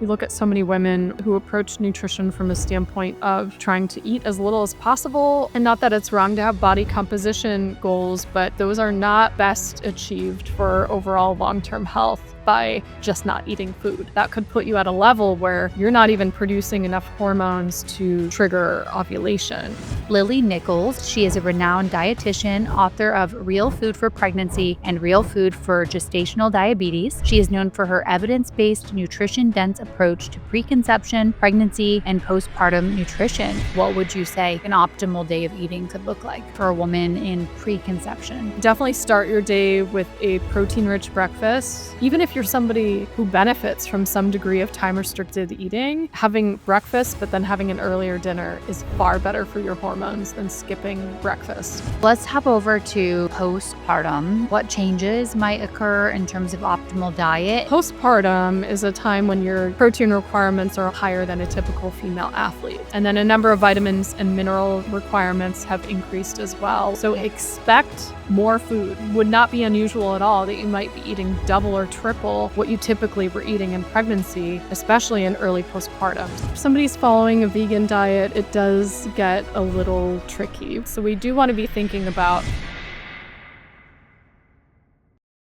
You look at so many women who approach nutrition from a standpoint of trying to eat as little as possible. And not that it's wrong to have body composition goals, but those are not best achieved for overall long-term health by just not eating food. That could put you at a level where you're not even producing enough hormones to trigger ovulation. Lily Nichols, she is a renowned dietitian, author of Real Food for Pregnancy and Real Food for Gestational Diabetes. She is known for her evidence-based, nutrition-dense approach to preconception, pregnancy, and postpartum nutrition. What would you say an optimal day of eating could look like for a woman in preconception? Definitely start your day with a protein-rich breakfast. Even if you're somebody who benefits from some degree of time-restricted eating, having breakfast but then having an earlier dinner is far better for your hormones than skipping breakfast. Let's hop over to postpartum. What changes might occur in terms of optimal diet? Postpartum is a time when your protein requirements are higher than a typical female athlete. And then a number of vitamins and mineral requirements have increased as well. So expect more food. Would not be unusual at all that you might be eating double or triple what you typically were eating in pregnancy, especially in early postpartum. If somebody's following a vegan diet, it does get a little tricky. So we do want to be thinking about.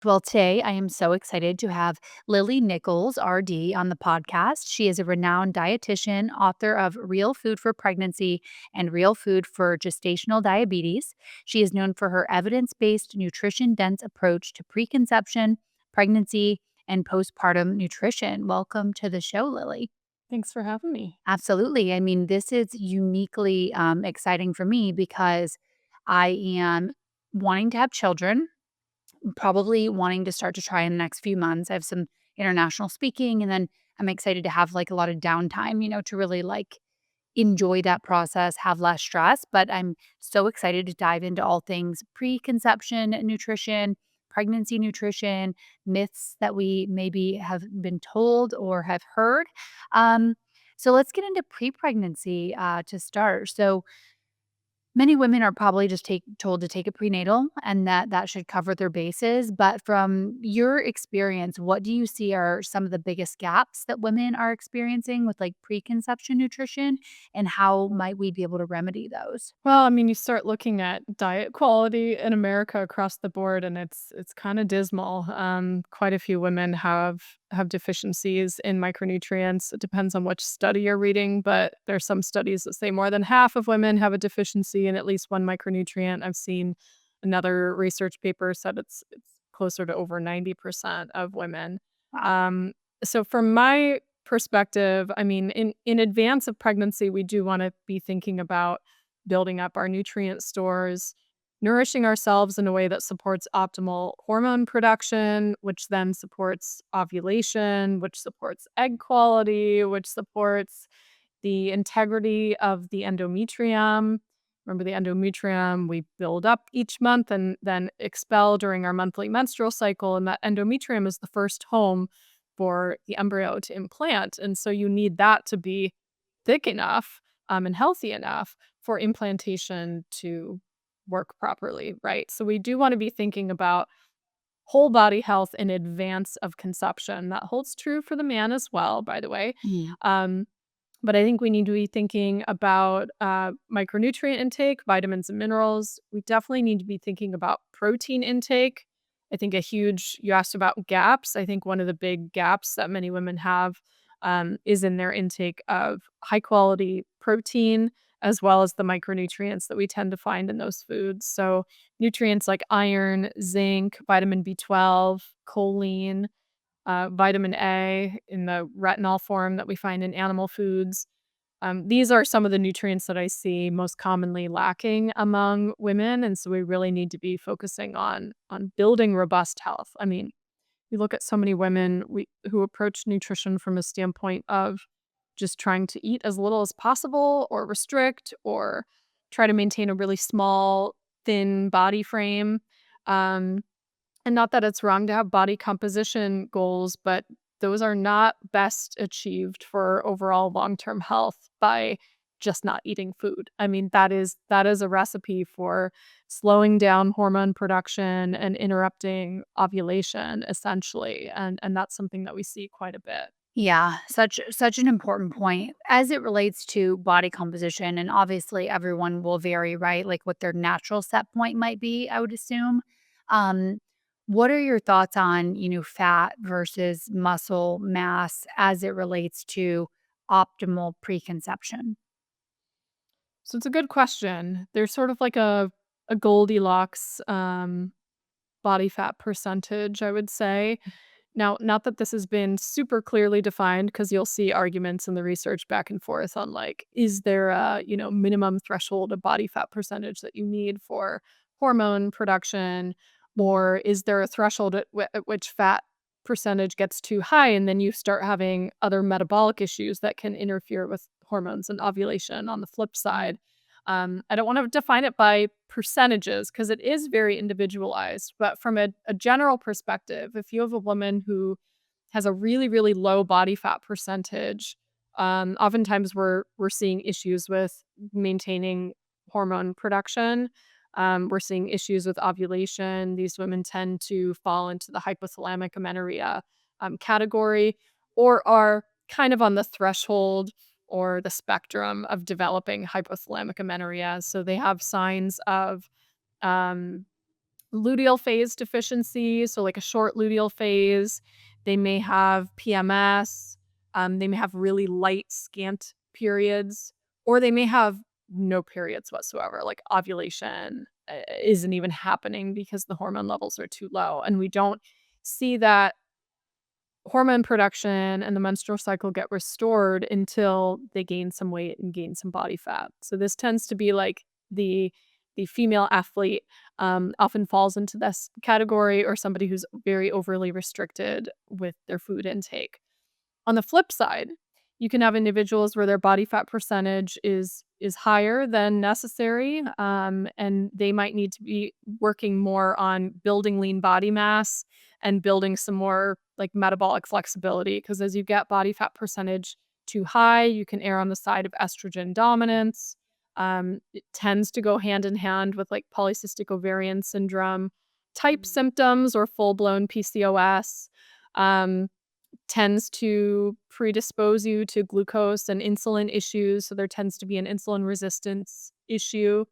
Well, today I am so excited to have Lily Nichols, RD, on the podcast. She is a renowned dietitian, author of Real Food for Pregnancy and Real Food for Gestational Diabetes. She is known for her evidence-based, nutrition-dense approach to preconception, pregnancy, and postpartum nutrition. Welcome to the show, Lily. Thanks for having me. Absolutely. I mean, this is uniquely exciting for me because I am wanting to have children, probably wanting to start to try in the next few months. I have some international speaking, and then I'm excited to have like a lot of downtime, to really like enjoy that process, have less stress. But I'm so excited to dive into all things preconception nutrition, pregnancy nutrition, myths that we maybe have been told or have heard. Um, so let's get into pre-pregnancy to start. So many women are probably just told to take a prenatal and that should cover their bases. But from your experience, what do you see are some of the biggest gaps that women are experiencing with like preconception nutrition, and how might we be able to remedy those? Well, I mean, you start looking at diet quality in America across the board, and it's kind of dismal. Quite a few women have deficiencies in micronutrients. It depends on which study you're reading, but there's some studies that say more than half of women have a deficiency in at least one micronutrient. I've seen another research paper said it's closer to over 90% of women. Wow. So from my perspective, I mean, in advance of pregnancy, we do want to be thinking about building up our nutrient stores, nourishing ourselves in a way that supports optimal hormone production, which then supports ovulation, which supports egg quality, which supports the integrity of the endometrium. Remember, the endometrium we build up each month and then expel during our monthly menstrual cycle. And that endometrium is the first home for the embryo to implant. And so you need that to be thick enough and healthy enough for implantation to work properly, right? So we do want to be thinking about whole body health in advance of conception. That holds true for the man as well, by the way. Yeah. But I think we need to be thinking about micronutrient intake, vitamins and minerals. We definitely need to be thinking about protein intake. I think you asked about gaps. I think one of the big gaps that many women have is in their intake of high quality protein, as well as the micronutrients that we tend to find in those foods. So nutrients like iron, zinc, vitamin B12, choline, vitamin A in the retinol form that we find in animal foods. These are some of the nutrients that I see most commonly lacking among women, and so we really need to be focusing on building robust health. I mean, you look at so many women who approach nutrition from a standpoint of just trying to eat as little as possible, or restrict, or try to maintain a really small, thin body frame. Um, and not that it's wrong to have body composition goals, but those are not best achieved for overall long-term health by just not eating food. I mean, that is a recipe for slowing down hormone production and interrupting ovulation, essentially. And that's something that we see quite a bit. Yeah, such an important point as it relates to body composition, and obviously everyone will vary, right? Like what their natural set point might be, I would assume. Um, what are your thoughts on, fat versus muscle mass as it relates to optimal preconception? So it's a good question. There's sort of like a Goldilocks body fat percentage, I would say. Now, not that this has been super clearly defined, because you'll see arguments in the research back and forth on like, is there a, minimum threshold of body fat percentage that you need for hormone production? Or is there a threshold at which fat percentage gets too high and then you start having other metabolic issues that can interfere with hormones and ovulation on the flip side? I don't want to define it by percentages because it is very individualized. But from a general perspective, if you have a woman who has a really, really low body fat percentage, oftentimes we're seeing issues with maintaining hormone production. We're seeing issues with ovulation. These women tend to fall into the hypothalamic amenorrhea category, or are kind of on the threshold or the spectrum of developing hypothalamic amenorrhea. So they have signs of um, luteal phase deficiency, so like a short luteal phase. They may have PMS. They may have really light, scant periods, or they may have no periods whatsoever. Like ovulation isn't even happening because the hormone levels are too low. And we don't see that hormone production and the menstrual cycle get restored until they gain some weight and gain some body fat. So this tends to be like the female athlete often falls into this category, or somebody who's very overly restricted with their food intake. On the flip side, you can have individuals where their body fat percentage is higher than necessary, and they might need to be working more on building lean body mass and building some more like metabolic flexibility. Because as you get body fat percentage too high, you can err on the side of estrogen dominance. It tends to go hand in hand with like polycystic ovarian syndrome type Mm. symptoms or full blown PCOS. Um, Tends to predispose you to glucose and insulin issues, so there tends to be an insulin resistance issue.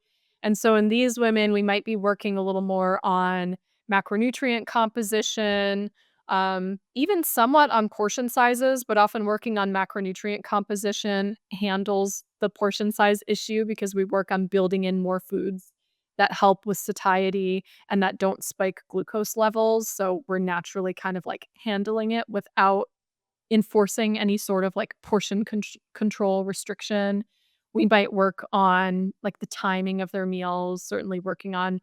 And so in these women, we might be working a little more on macronutrient composition, even somewhat on portion sizes, but often working on macronutrient composition handles the portion size issue because we work on building in more foods that help with satiety and that don't spike glucose levels. So we're naturally kind of like handling it without enforcing any sort of like portion control restriction. We might work on like the timing of their meals, certainly working on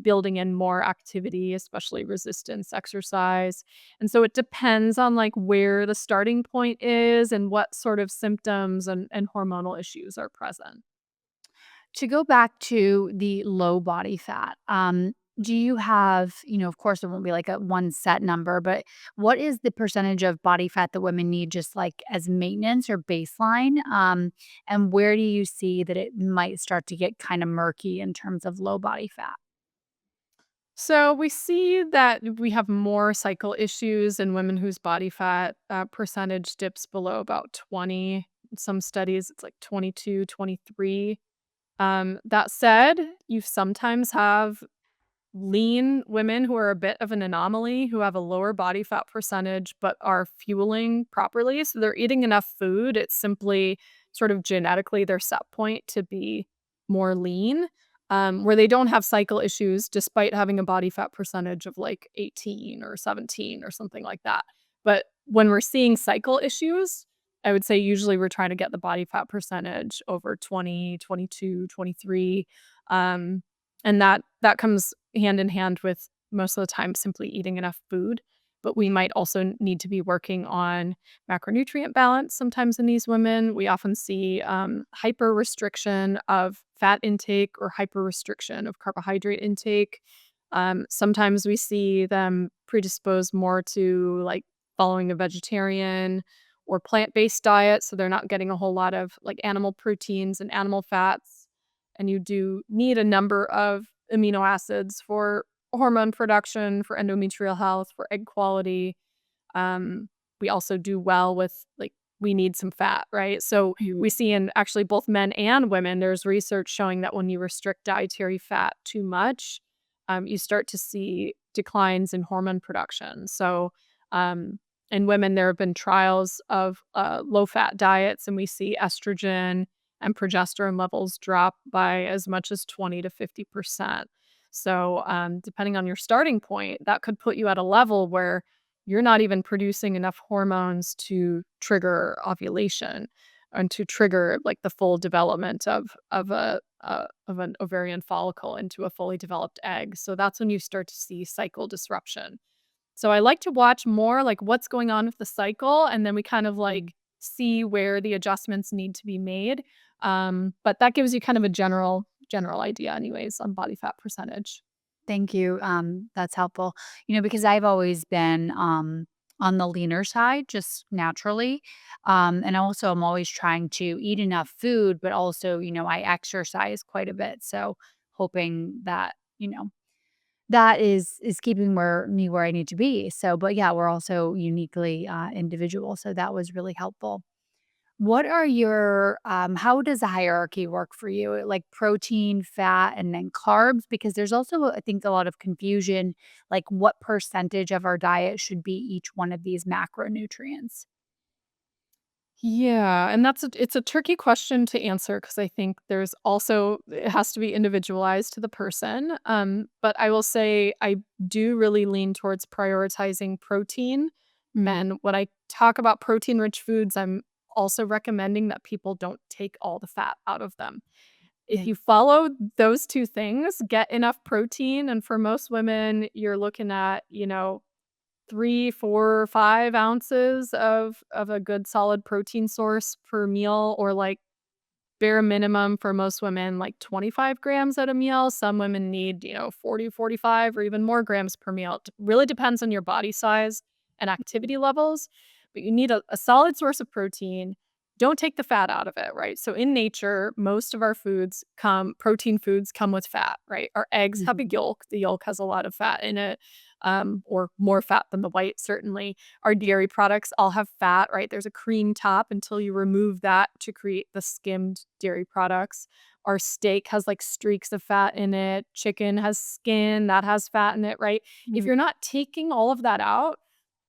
building in more activity, especially resistance exercise. And so it depends on like where the starting point is and what sort of symptoms and hormonal issues are present. To go back to the low body fat, do you have, of course, it won't be like a one set number, but what is the percentage of body fat that women need just like as maintenance or baseline? And where do you see that it might start to get kind of murky in terms of low body fat? So we see that we have more cycle issues in women whose body fat percentage dips below about 20. In some studies, it's like 22, 23. That said, you sometimes have lean women who are a bit of an anomaly, who have a lower body fat percentage, but are fueling properly. So they're eating enough food. It's simply sort of genetically their set point to be more lean, where they don't have cycle issues despite having a body fat percentage of like 18 or 17 or something like that. But when we're seeing cycle issues, I would say usually we're trying to get the body fat percentage over 20, 22, 23. Um, and that comes hand in hand with most of the time simply eating enough food, but we might also need to be working on macronutrient balance sometimes in these women. We often see, hyper restriction of fat intake or hyper restriction of carbohydrate intake. Sometimes we see them predisposed more to, like, following a vegetarian or plant-based diet, so they're not getting a whole lot of, like, animal proteins and animal fats, and you do need a number of amino acids for hormone production, for endometrial health, for egg quality. we also do well with, like, we need some fat, right? So Mhm. we see in actually both men and women, there's research showing that when you restrict dietary fat too much, you start to see declines in hormone production. So, um, in women, there have been trials of low fat diets, and we see estrogen and progesterone levels drop by as much as 20 to 50%. So, depending on your starting point, that could put you at a level where you're not even producing enough hormones to trigger ovulation and to trigger like the full development of an ovarian follicle into a fully developed egg. So that's when you start to see cycle disruption. So I like to watch more like what's going on with the cycle, and then we kind of Mhm. like see where the adjustments need to be made. But that gives you kind of a general idea, anyways, on body fat percentage. Thank you. That's helpful. Because I've always been on the leaner side, just naturally. And also, I'm always trying to eat enough food, but also, I exercise quite a bit. So, hoping that, that is keeping where I need to be. So, but yeah, we're also uniquely individual. So, that was really helpful. What are your how does the hierarchy work for you? Like protein, fat, and then carbs? Because there's also, I think, a lot of confusion, like what percentage of our diet should be each one of these macronutrients. Yeah, and it's a tricky question to answer because I think there's also it has to be individualized to the person. But I will say I do really lean towards prioritizing protein. And when I talk about protein-rich foods, I'm also recommending that people don't take all the fat out of them. If Yeah. you follow those 2 things, get enough protein, and for most women, you're looking at, 3, 4, 5 ounces of a good solid protein source per meal, or, like, bare minimum for most women, like 25 grams at a meal. Some women need, 40, 45, or even more grams per meal. It really depends on your body size and activity levels, but you need a solid source of protein. Don't take the fat out of it, right? So in nature, most of our protein foods come with fat, right? Our eggs have Mhm. a yolk. The yolk has a lot of fat in it, or more fat than the white, certainly. Our dairy products all have fat, right? There's a cream top until you remove that to create the skimmed dairy products. Our steak has like streaks of fat in it. Chicken has skin that has fat in it, right? If Mhm. you're not taking all of that out,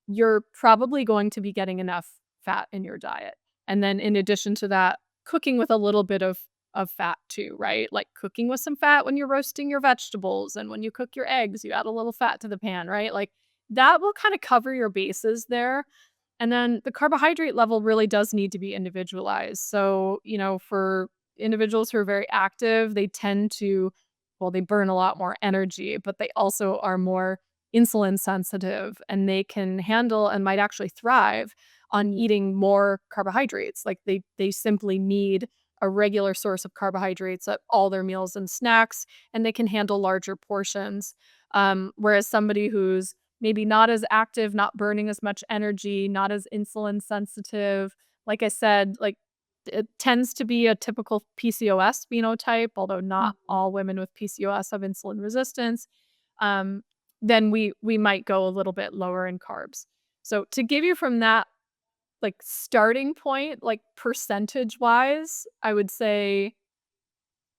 you're probably going to be getting enough fat in your diet. And then in addition to that, cooking with a little bit of fat too, right? Like cooking with some fat when you're roasting your vegetables, and when you cook your eggs, you add a little fat to the pan, right? Like that will kind of cover your bases there. And then the carbohydrate level really does need to be individualized. So, for individuals who are very active, they tend to, well, they burn a lot more energy, but they also are more insulin sensitive, and they can handle and might actually thrive on Mhm. eating more carbohydrates. Like they simply need a regular source of carbohydrates at all their meals and snacks, and they can handle larger portions. Whereas somebody who's maybe not as active, not burning as much energy, not as insulin sensitive, like I said, like it tends to be a typical PCOS phenotype, although not Mhm. all women with PCOS have insulin resistance. Um, then we might go a little bit lower in carbs. So to give you from that like starting point, like percentage wise, I would say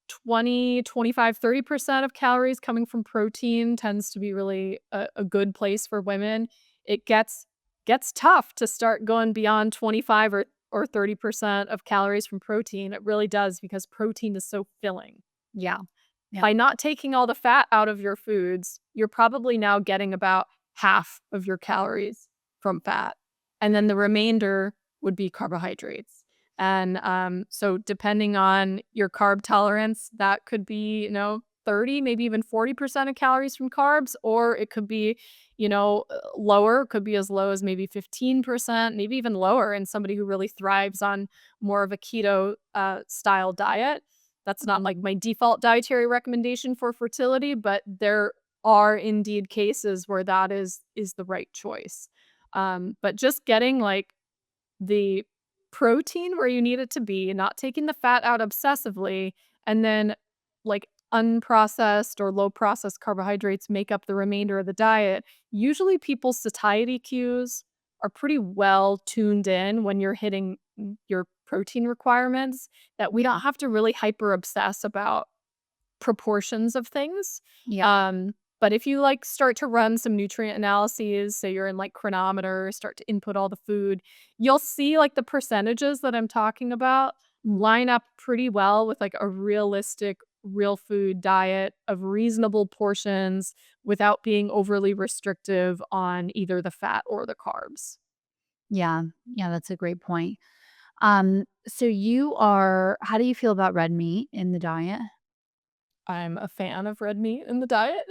20, 25, 30% of calories coming from protein tends to be really a good place for women. It gets tough to start going beyond 25 or 30% of calories from protein. It really does, because protein is so filling. Yeah. Yeah. By not taking all the fat out of your foods, you're probably now getting about half of your calories from fat, and then the remainder would be carbohydrates. And, so depending on your carb tolerance, that could be, 30, maybe even 40% of calories from carbs, or it could be, lower, could be as low as maybe 15%, maybe even lower in somebody who really thrives on more of a keto, style diet. That's not like Mhm. my default dietary recommendation for fertility, but there are indeed cases where that is the right choice. But just getting like the protein where you need it to be, not taking the fat out obsessively, and then like unprocessed or low processed carbohydrates make up the remainder of the diet. Usually people's satiety cues are pretty well tuned in when you're hitting your protein requirements, that we don't have to really hyper obsess about proportions of things. Yeah. But if you like start to run some nutrient analyses, say you're in like Chronometer, start to input all the food, you'll see like the percentages that I'm talking about line up pretty well with like a realistic real food diet of reasonable portions without being overly restrictive on either the fat or the carbs. Yeah. Yeah, that's a great point. So how do you feel about red meat in the diet? I'm a fan of red meat in the diet.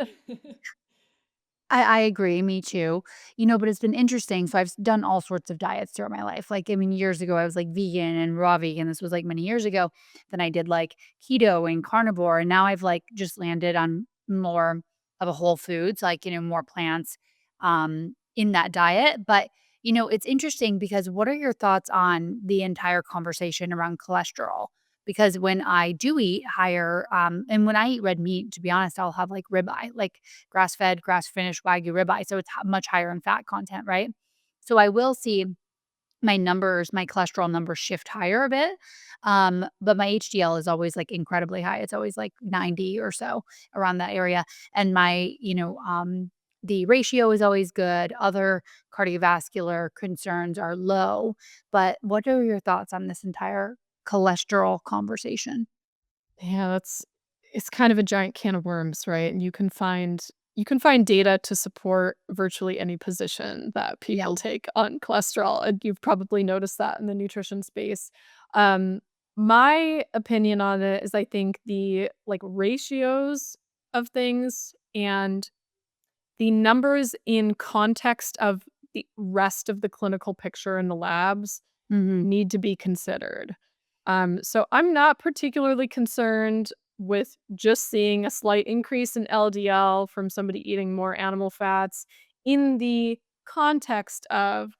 I agree, me too. But it's been interesting. So I've done all sorts of diets throughout my life. Like, I mean, years ago, I was like vegan and raw vegan. This was like many years ago. Then I did like keto and carnivore. And now I've like just landed on more of a whole foods, like, more plants in that diet. But, it's interesting because what are your thoughts on the entire conversation around cholesterol? Because when I do eat higher, and when I eat red meat, to be honest, I'll have like ribeye, like grass-fed, grass-finished Wagyu ribeye, so it's much higher in fat content, right? So I will see my cholesterol numbers shift higher a bit, but my HDL is always, like, incredibly high. It's always, like, 90 or so, around that area, and the ratio is always good. Other cardiovascular concerns are low, but what are your thoughts on this entire cholesterol conversation? Yeah, it's kind of a giant can of worms, right? And you can find data to support virtually any position that Yeah. people take on cholesterol, and you've probably noticed that in the nutrition space. Um, my opinion on it is I think the, like, ratios of things and the numbers in context of the rest of the clinical picture in the labs Mhm. need to be considered. So I'm not particularly concerned with just seeing a slight increase in LDL from somebody eating more animal fats in the context of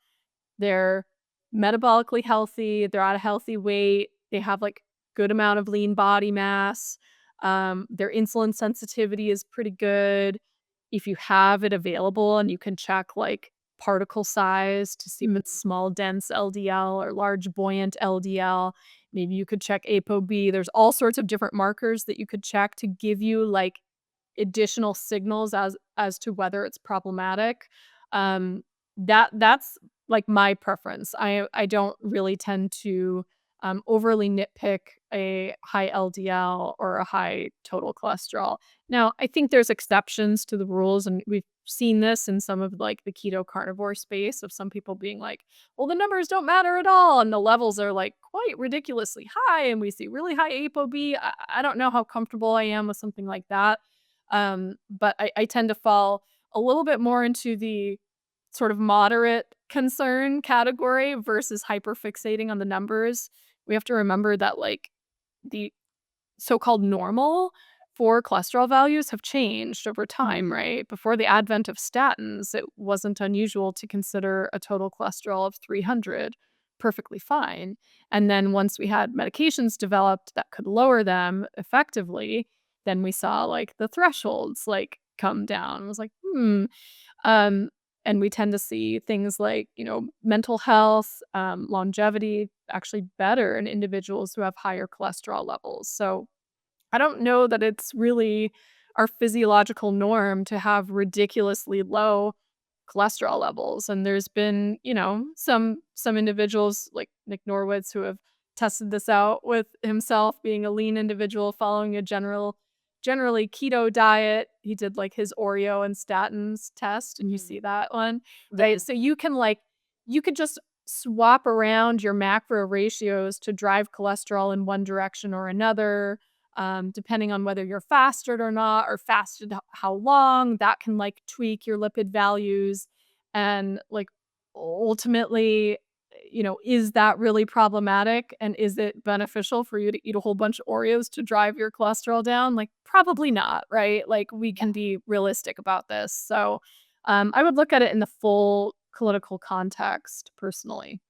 they're metabolically healthy, they're at a healthy weight, they have, like, good amount of lean body mass, their insulin sensitivity is pretty good. If you have it available and you can check, like, particle size to see if it's Mhm. small, dense LDL or large, buoyant LDL, maybe you could check ApoB. There's all sorts of different markers that you could check to give you, like, additional signals as to whether it's problematic. Um, that's, like, my preference. I don't really tend to, overly nitpick a high LDL or a high total cholesterol. Now, I think there's exceptions to the rules, and we've seen this in some of, like, the keto carnivore space of some people being like, "Well, the numbers don't matter at all," and the levels are, like, quite ridiculously high, and we see really high ApoB. I don't know how comfortable I am with something like that. But I tend to fall a little bit more into the sort of moderate concern category versus hyperfixating on the numbers. We have to remember that, like, the so-called normal for cholesterol values have changed over time, Mhm. right? Before the advent of statins, it wasn't unusual to consider a total cholesterol of 300 perfectly fine. And then once we had medications developed that could lower them effectively, then we saw like the thresholds like come down. It was like, um, and we tend to see things like, mental health, longevity actually better in individuals who have higher cholesterol levels. So I don't know that it's really our physiological norm to have ridiculously low cholesterol levels, and there's been, some individuals like Nick Norwitz who have tested this out with himself being a lean individual following a generally keto diet. He did, like, his Oreo and statins test, if you Mhm. see that one, Yeah. right? So you could just swap around your macro ratios to drive cholesterol in one direction or another, depending on whether you're fasted or not, or fasted how long. That can like tweak your lipid values. And like ultimately, is that really problematic? And is it beneficial for you to eat a whole bunch of Oreos to drive your cholesterol down? Like, probably not, right? Like, we Yeah. can be realistic about this. So, I would look at it in the full clinical context personally.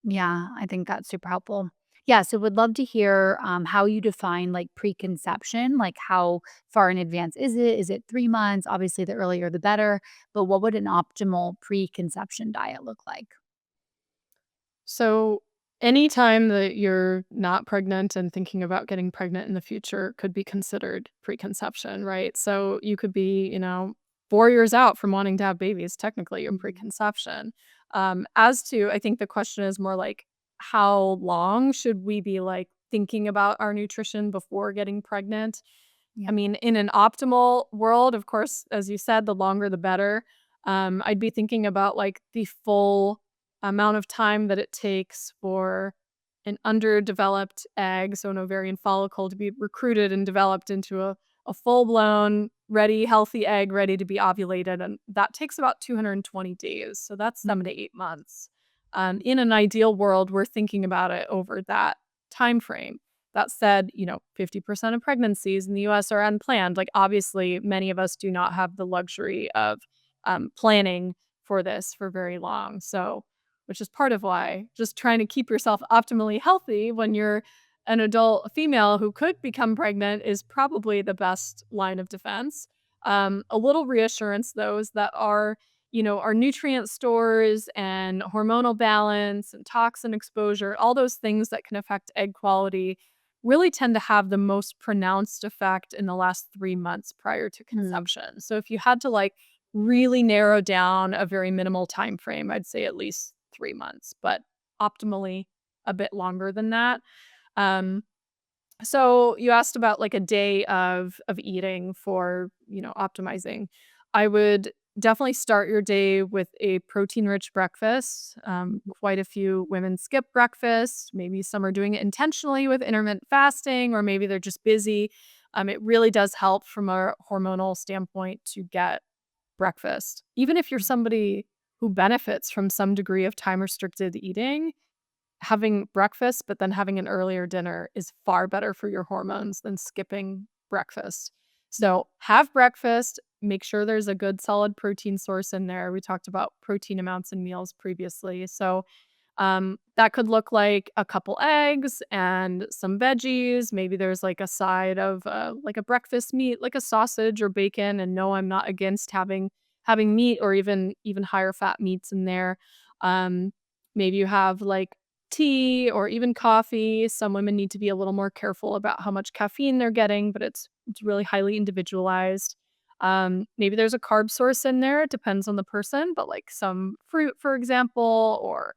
Yeah, I think that's super helpful. Yeah, so would love to hear how you define like preconception, like how far in advance is it? Is it 3 months? Obviously, the earlier the better, but what would an optimal preconception diet look like? So, anytime that you're not pregnant and thinking about getting pregnant in the future could be considered preconception, right? So, you could be, 4 years out from wanting to have babies, technically in Mhm. preconception. As to I think the question is more like, how long should we be, like, thinking about our nutrition before getting pregnant? I Yeah. mean, in an optimal world, of course, as you said, the longer the better. I'd be thinking about like the full amount of time that it takes for an underdeveloped egg, so an ovarian follicle, to be recruited and developed into a full blown, ready, healthy egg ready to be ovulated. And that takes about 220 days. So that's Mm, 7 to 8 months. In an ideal world, we're thinking about it over that time frame. That said, 50% of pregnancies in the US are unplanned. Like, obviously, many of us do not have the luxury of planning for this for very long. So, which is part of why just trying to keep yourself optimally healthy when you're an adult female who could become pregnant is probably the best line of defense. A little reassurance, though, is that our nutrient stores and hormonal balance and toxin exposure, all those things that can affect egg quality really tend to have the most pronounced effect in the last 3 months prior to mm, conception. So if you had to, like, really narrow down a very minimal time frame, I'd say at least 3 months, but optimally a bit longer than that. Um, so you asked about like a day of eating for, optimizing. I would definitely start your day with a protein-rich breakfast. Quite a few women skip breakfast. Maybe some are doing it intentionally with intermittent fasting, or maybe they're just busy. It really does help from a hormonal standpoint to get breakfast. Even if you're mm, somebody who benefits from some degree of time restricted eating, having breakfast, but then having an earlier dinner is far better for your hormones than skipping breakfast. mm, So, have breakfast, make sure there's a good solid protein source in there. We talked about protein amounts in meals previously. So, that could look like a couple eggs and some veggies. Maybe there's like a side of like a breakfast meat, like a sausage or bacon. And no, I'm not against having meat or even higher fat meats in there. Um, Maybe you have like tea or even coffee. Some women need to be a little more careful about how much caffeine they're getting, but it's really highly individualized. Maybe there's a carb source in there. It depends on the person, but like some fruit, for example, or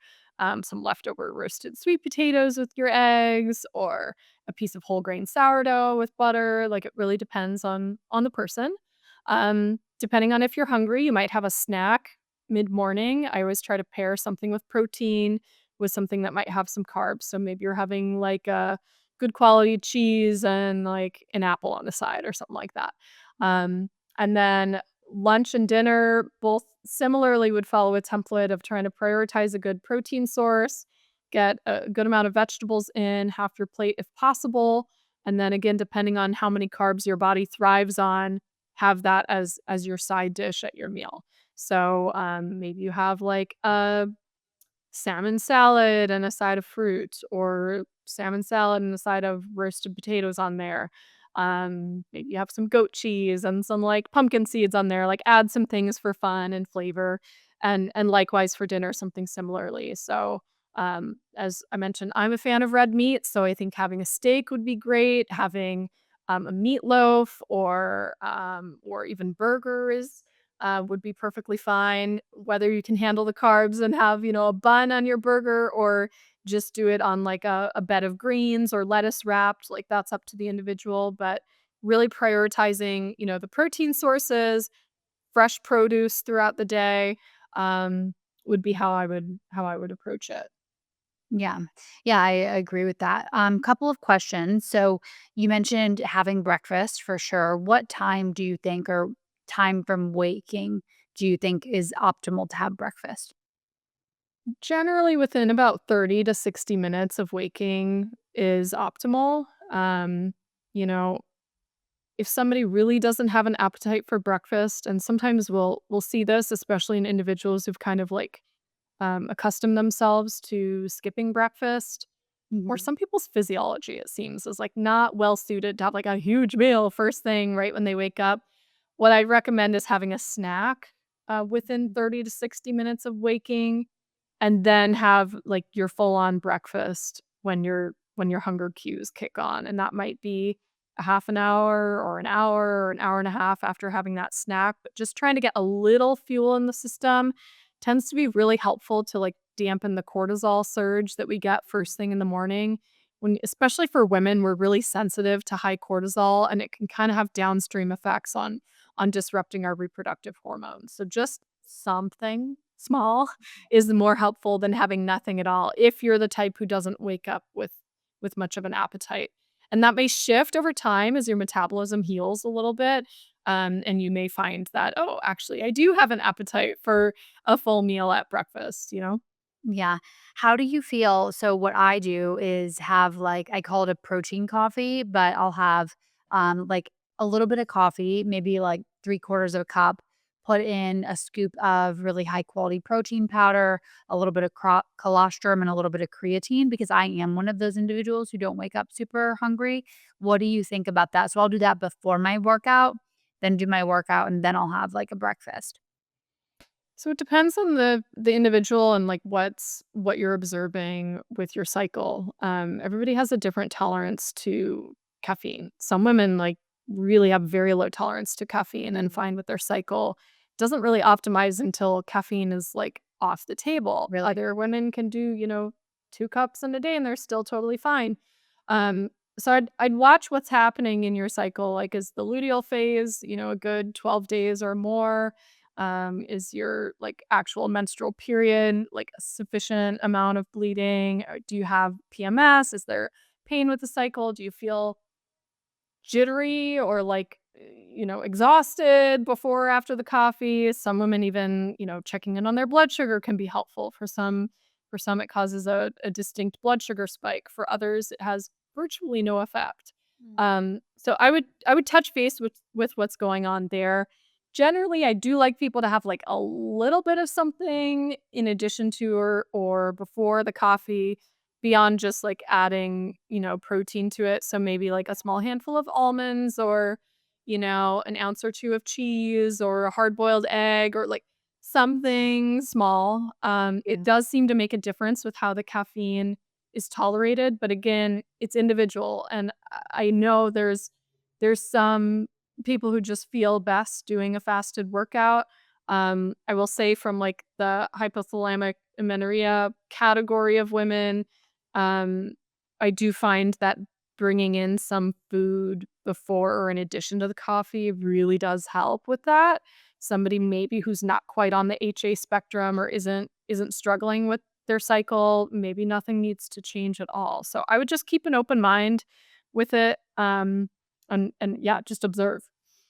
some leftover roasted sweet potatoes with your eggs, or a piece of whole grain sourdough with butter. Like, it really depends on the person. Depending on if you're hungry, you might have a snack mid morning. I always try to pair something with protein with something that might have some carbs. So maybe you're having like a good quality cheese and like an apple on the side or something like that. Um, and then lunch and dinner both similarly would follow a template of trying to prioritize a good protein source, get a good amount of vegetables in, half your plate if possible, and then again, depending on how many carbs your body thrives on, have that as your side dish at your meal. So, maybe you have like a salmon salad and a side of fruit, or salmon salad and a side of roasted potatoes on there. Maybe you have some goat cheese and some, like, pumpkin seeds on there, like, add some things for fun and flavor, and likewise for dinner, something similarly. So, as I mentioned, I'm a fan of red meat, so I think having a steak would be great, having, a meatloaf or even burgers would be perfectly fine. Whether you can handle the carbs and have, a bun on your burger, or just do it on like a bed of greens or lettuce wrapped, like that's up to the individual. But really prioritizing, the protein sources, fresh produce throughout the day, would be how I would approach it. yeah. Yeah, I agree with that. Couple of questions. So you mentioned having breakfast for sure. What time do you think, or time from waking, do you think is optimal to have breakfast? Generally within about 30 to 60 minutes of waking is optimal. You know, if somebody really doesn't have an appetite for breakfast, and sometimes we'll see this, especially in individuals who've kind of like accustomed themselves to skipping breakfast. or Mhm. some people's physiology, it seems, is, like, not well suited to have, like, a huge meal first thing right when they wake up. What I recommend is having a snack, within 30 to 60 minutes of waking, and then have, like, your full-on breakfast when your hunger cues kick on, and that might be a half an hour or an hour and a half after having that snack, but just trying to get a little fuel in the system tends to be really helpful to, like, dampen the cortisol surge that we get first thing in the morning. When especially for women, we're really sensitive to high cortisol, and it can kinda have downstream effects on disrupting our reproductive hormones. So just something small is more helpful than having nothing at all if you're the type who doesn't wake up with much of an appetite. And that may shift over time as your metabolism heals a little bit, and you may find that, "Oh, actually, I do have an appetite for a full meal at breakfast," you know? Yeah. How do you feel? So what I do is have like I call it a protein coffee, but I'll have like a little bit of coffee, maybe like 3/4 of a cup, put in a scoop of really high quality protein powder, a little bit of colostrum and a little bit of creatine because I am one of those individuals who don't wake up super hungry. What do you think about that? So I'll do that before my workout, then do my workout and then I'll have like a breakfast. So it depends on the individual and, like, what you're observing with your cycle. Everybody has a different tolerance to caffeine. Some women, like, really have very low tolerance to caffeine and Mhm. find with their cycle doesn't really optimize until caffeine is, like, off the table. Really? Other women can do, 2 cups in a day and they're still totally fine. So I'd watch what's happening in your cycle, like, is the luteal phase, a good 12 days or more? Is your, like, actual menstrual period, like, a sufficient amount of bleeding? Or do you have PMS? Is there pain with the cycle? Do you feel jittery or, like, exhausted before or after the coffee? Some women even, checking in on their blood sugar can be helpful. For some, it causes a distinct blood sugar spike. For others, it has virtually no effect. Mm. So I would touch base with what's going on there. Generally, I do like people to have, like, a little bit of something in addition to or before the coffee, beyond just, like, adding, protein to it. So maybe, like, a small handful of almonds or, an ounce or 2 of cheese or a hard-boiled egg or, like, something small. It Yeah. does seem to make a difference with how the caffeine is tolerated, but again, it's individual, and I know there's some people who just feel best doing a fasted workout. I will say from, like, the hypothalamic amenorrhea category of women, um, I do find that bringing in some food before or in addition to the coffee really does help with that. Somebody maybe who's not quite on the HA spectrum or isn't struggling with their cycle, maybe nothing needs to change at all. So I would just keep an open mind with it, and yeah, just observe.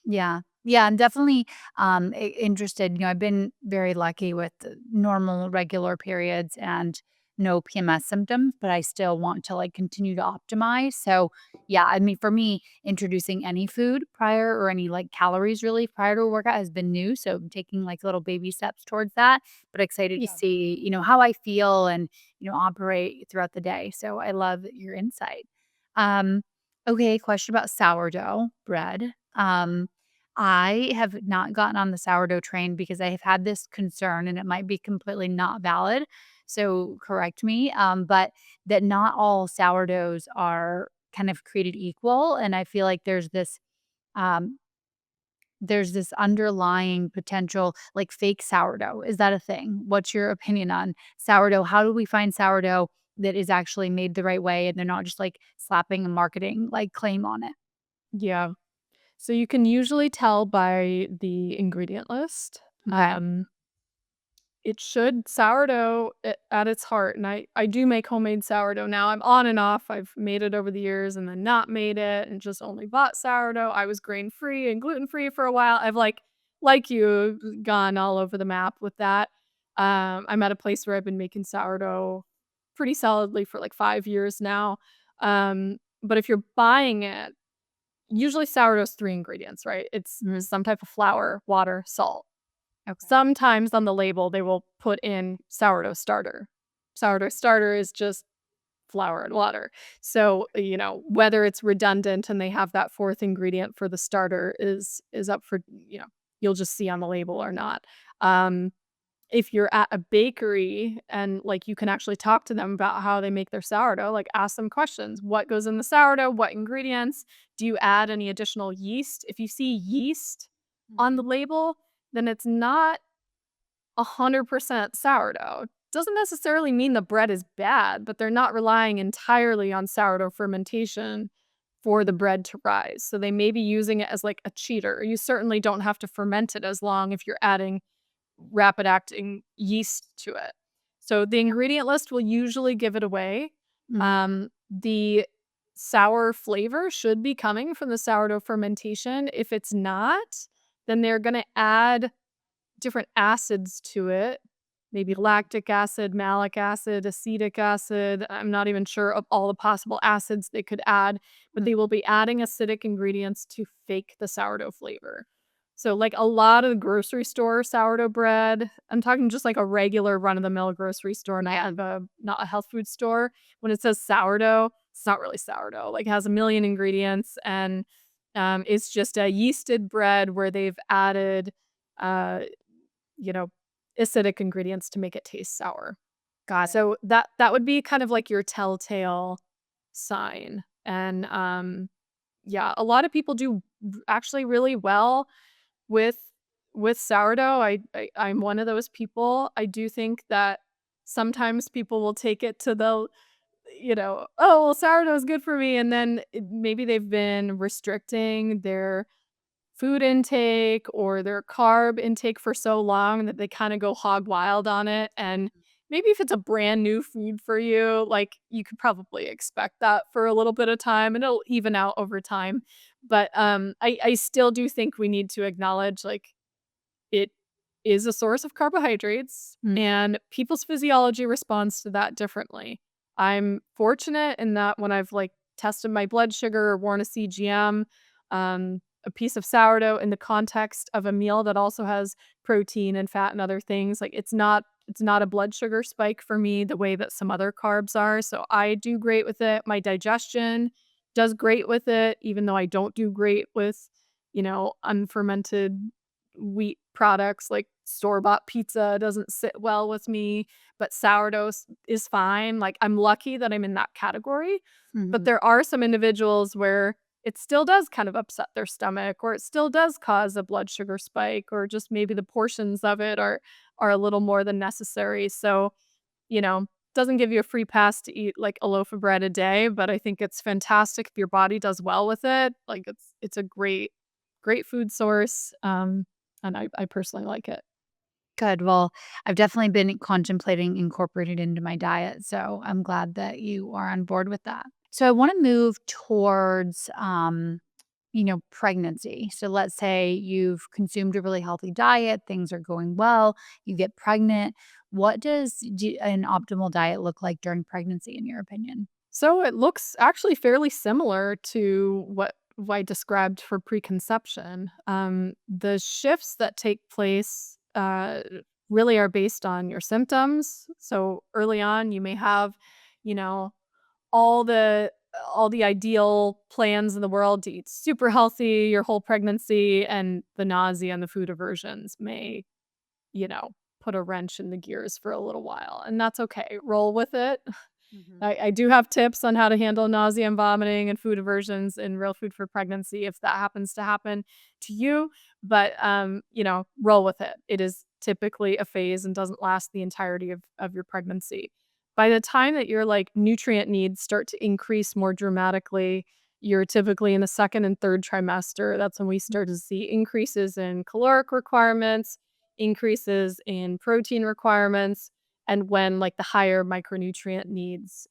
Yeah. Yeah, I'm definitely, interested. I've been very lucky with the normal, regular periods and no PMS symptoms, but I still want to, like, continue to optimize. So, yeah, I mean, for me, introducing any food prior or any, like, calories really prior to a workout has been new, so I'm taking, like, little baby steps towards that, but excited to Yeah. see, how I feel and, operate throughout the day. So I love your insight. Um, okay, question about sourdough bread. I have not gotten on the sourdough train because I have had this concern, and it might be completely not valid, so correct me, but that not all sourdoughs are kind of created equal, and I feel like um, there's this underlying potential, like fake sourdough. Is that a thing? What's your opinion on sourdough? How do we find sourdough that is actually made the right way and they're not just like slapping a marketing like claim on it? Yeah. So you can usually tell by the ingredient list. Okay. It should sourdough at its heart, and I do make homemade sourdough now. I'm on and off. I've made it over the years and then not made it and just only bought sourdough. I was grain-free and gluten-free for a while. I've, like you, gone all over the map with that. I'm at a place where I've been making sourdough pretty solidly for, like, 5 years now. But if you're buying it, usually sourdough's 3 ingredients, right? It's Mhm. some type of flour, water, salt. Okay. Sometimes on the label, they will put in sourdough starter. Sourdough starter is just flour and water. So, whether it's redundant and they have that 4th ingredient for the starter is up for, you'll just see on the label or not. Um, if you're at a bakery and, like, you can actually talk to them about how they make their sourdough, like, ask them questions. What goes in the sourdough? What ingredients? Do you add any additional yeast? If you see yeast on the Mhm. label, then it's not 100% sourdough. Doesn't necessarily mean the bread is bad, but they're not relying entirely on sourdough fermentation for the bread to rise. So they may be using it as like a cheater. You certainly don't have to ferment it as long if you're adding rapid acting yeast to it. So the ingredient list will usually give it away. Mhm. The sour flavor should be coming from the sourdough fermentation. If it's not, then they're going to add different acids to it, maybe lactic acid, malic acid, acetic acid. I'm not even sure of all the possible acids they could add, but they will be adding acidic ingredients to fake the sourdough flavor. So, like a lot of the grocery store sourdough bread, I'm talking just like a regular run of the mill grocery store, Yeah. not a health food store. When it says sourdough, it's not really sourdough. Like it has a million ingredients, and it's just a yeasted bread where they've added uh, you know, acidic ingredients to make it taste sour. Got it. So that would be kind of like your telltale sign. And yeah, a lot of people do actually really well with sourdough. I'm one of those people. I do think that sometimes people will take it to the oh, well, sourdough is good for me, and then maybe they've been restricting their food intake or their carb intake for so long that they kinda go hog wild on it, and maybe if it's a brand new food for you, like, you could probably expect that for a little bit of time, and it'll even out over time, but, I still do think we need to acknowledge, like, it is a source of carbohydrates, Mm. and people's physiology responds to that differently. I'm fortunate in that when I've, like, tested my blood sugar or worn a CGM, a piece of sourdough in the context of a meal that also has protein and fat and other things, like, it's not a blood sugar spike for me the way that some other carbs are, so I do great with it. My digestion does great with it, even though I don't do great with, unfermented wheat products like store-bought pizza doesn't sit well with me, but is fine. Like, I'm lucky that I'm in that category, but Mhm. there are some individuals where it still does kind of upset their stomach, or it still does cause a blood sugar spike, or just maybe the portions of it are a little more than necessary. So, doesn't give you a free pass to eat like a loaf of bread a day, but I think it's fantastic if your body does well with it. Like it's a great food source. And I personally like it. Good. Well, I've definitely been contemplating incorporating it into my diet, so I'm glad that you are on board with that. So I want to move towards pregnancy. So let's say you've consumed a really healthy diet, things are going well, you get pregnant. What does an optimal diet look like during pregnancy in your opinion? So it looks actually fairly similar to what I described for preconception. The shifts that take place really are based on your symptoms. So early on, you may have, you know, all the ideal plans in the world to eat super healthy your whole pregnancy, and the nausea and the food aversions may, you know, put a wrench in the gears for a little while, and that's okay. Roll with it. Mhm. I do have tips on how to handle nausea and vomiting and food aversions in Real Food for Pregnancy if that happens to happen to you, but, roll with it. It is typically a phase and doesn't last the entirety of your pregnancy. By the time that your, like, nutrient needs start to increase more dramatically, you're typically in the 2nd and 3rd trimester. That's when we start to see increases in caloric requirements, increases in protein requirements, and when, like, the higher micronutrient needs,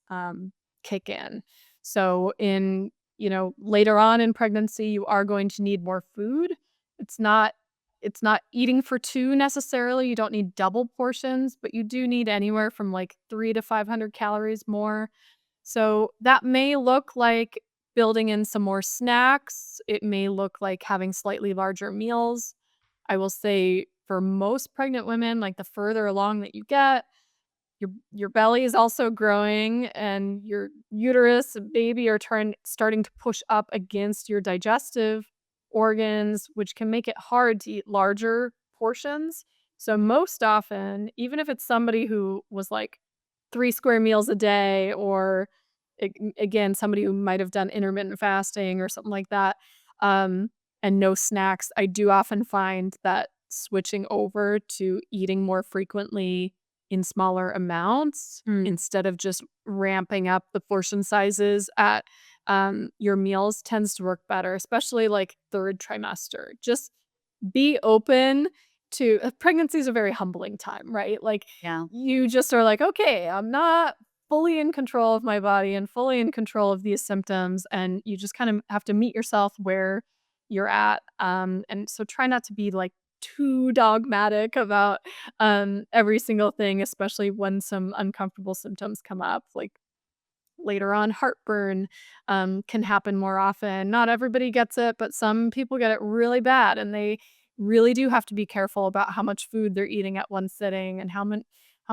kick in. So later on in pregnancy, you are going to need more food. It's not it's not eating for 2 necessarily, you don't need double portions, but you do need anywhere from, like, 3 to 500 calories more. So, that may look like building in some more snacks, it may look like having slightly larger meals. I will say for most pregnant women, like, the further along that you get, your belly is also growing and your uterus and baby are starting to push up against your digestive organs, which can make it hard to eat larger portions. So most often, even if it's somebody who was like 3 square meals a day or again, somebody who might have done intermittent fasting or something like that, um, and no snacks, I do often find that switching over to eating more frequently in smaller amounts Mm, instead of just ramping up the portion sizes at, your meals tends to work better, especially, like, 3rd trimester. Just be open to pregnancy is a very humbling time, right? Like, yeah. you just are like, "Okay, I'm not fully in control of my body and fully in control of these symptoms," and you just kind of have to meet yourself where you're at, and so try not to be, like, too dogmatic about, every single thing, especially when some uncomfortable symptoms come up, like later on, heartburn, can happen more often. Not everybody gets it, but some people get it really bad, and they really do have to be careful about how much food they're eating at one sitting and how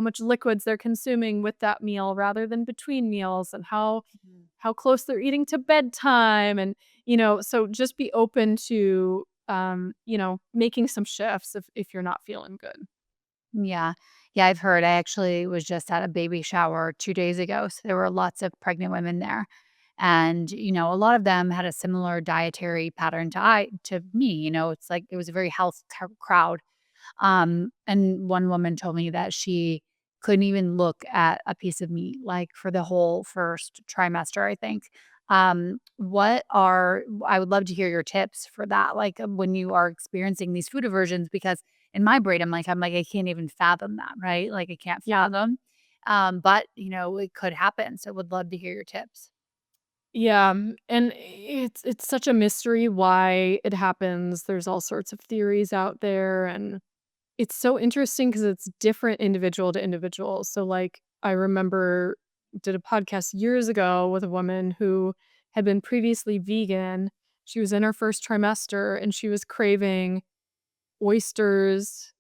much liquids they're consuming with that meal rather than between meals and Mhm. how close they're eating to bedtime and, so just be open to, making some shifts if you're not feeling good. Yeah. Yeah, I've heard. I actually was just at a baby shower 2 days ago, so there were lots of pregnant women there. And, a lot of them had a similar dietary pattern to me, it's like it was a very health crowd. And one woman told me that she couldn't even look at a piece of meat, like, for the whole 1st trimester, I think. I would love to hear your tips for that, like, when you are experiencing these food aversions, because in my brain, I'm like, I can't even fathom that, right? Like, I can't Yeah. fathom. But, it could happen, so would love to hear your tips. Yeah, and it's such a mystery why it happens. There's all sorts of theories out there, and it's so interesting because it's different individual to individual. So, like, I remember did a podcast years ago with a woman who had been previously vegan. She was in her 1st trimester, and she was craving oysters,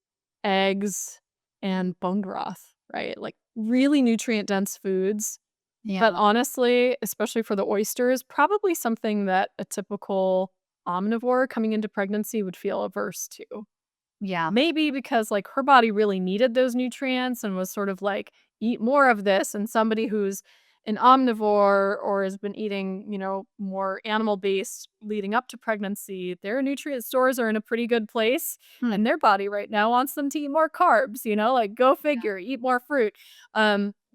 eggs, and bone broth, right? Like, really nutrient dense foods Yeah. but honestly, especially for the oysters, probably something that a typical omnivore coming into pregnancy would feel averse to. Yeah. Maybe because, like, her body really needed those nutrients and was sort of like, "Eat more of this," and somebody who's an omnivore or has been eating, more animal-based leading up to pregnancy, their nutrient stores are in a pretty good place, Hmm. and their body right now wants them to eat more carbs, like, go figure, eat more fruit.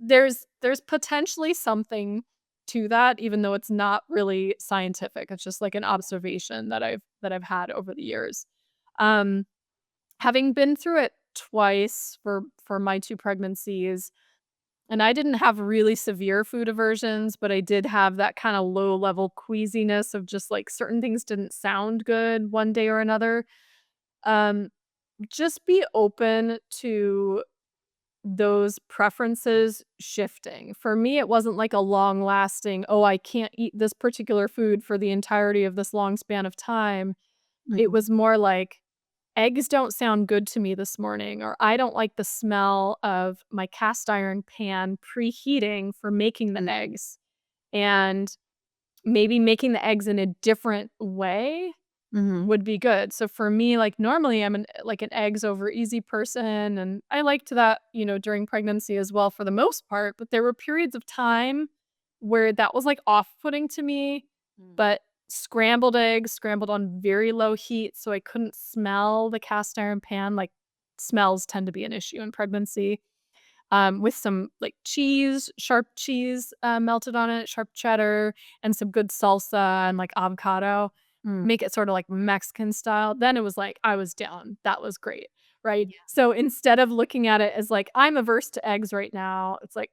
There's potentially something to that, even though it's not really scientific, it's just, like, an observation that I've had over the years. Um Having been through it twice for my 2 pregnancies, and I didn't have really severe food aversions, but I did have that kinda low level queasiness of just, like, certain things didn't sound good one day or another. Um, just be open to those preferences shifting. For me, it wasn't like a long lasting, "Oh, I can't eat this particular food for the entirety of this long span of time." It Mhm. was more like eggs don't sound good to me this morning, or I don't like the smell of my cast iron pan preheating for making the Mm. eggs. And maybe making the eggs in a different way Mhm. would be good. So for me, like normally I'm an eggs over easy person and I liked that, during pregnancy as well for the most part, but there were periods of time where that was like off-putting to me, Mm. but scrambled eggs, scrambled on very low heat so I couldn't smell the cast iron pan, like smells tend to be an issue in pregnancy with some like cheese, sharp cheese melted on it, sharp cheddar, and some good salsa and like avocado. Mm. Make it sort of like Mexican style. Then it was like I was down. That was great. Right. Yeah. So instead of looking at it as like I'm averse to eggs right now, it's like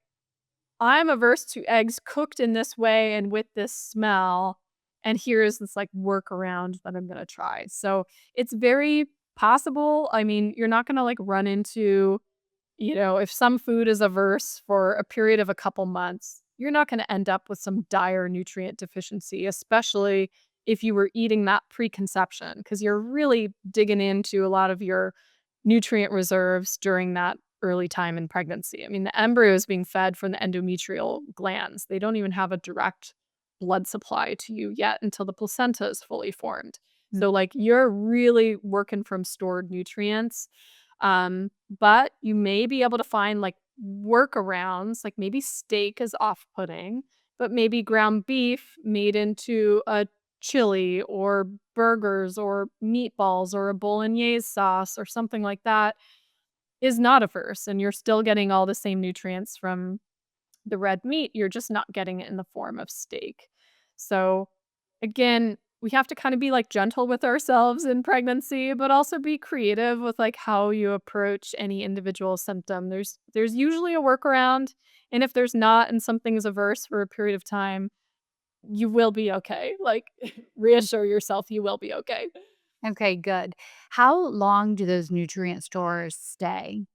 I'm averse to eggs cooked in this way and with this smell. And here's this like workaround that I'm gonna try. So it's very possible. I mean, you're not gonna like run into if some food is averse for a period of a couple months, you're not going to end up with some dire nutrient deficiency, especially if you were eating that preconception, because you're really digging into a lot of your nutrient reserves during that early time in pregnancy. I mean, the embryo is being fed from the endometrial glands. They don't even have a direct blood supply to you yet until the placenta is fully formed. Mm. So, like, you're really working from stored nutrients. But you may be able to find like workarounds, like maybe steak is off putting, but maybe ground beef made into a chili or burgers or meatballs or a bolognese sauce or something like that is not averse, and you're still getting all the same nutrients from the red meat, you're just not getting it in the form of steak. So, again, we have to kind of be, like, gentle with ourselves in pregnancy, but also be creative with, like, how you approach any individual symptom. There's usually a workaround, and if there's not and something is averse for a period of time, you will be okay. Like, reassure yourself you will be okay. Okay, good. How long do those nutrient stores stay?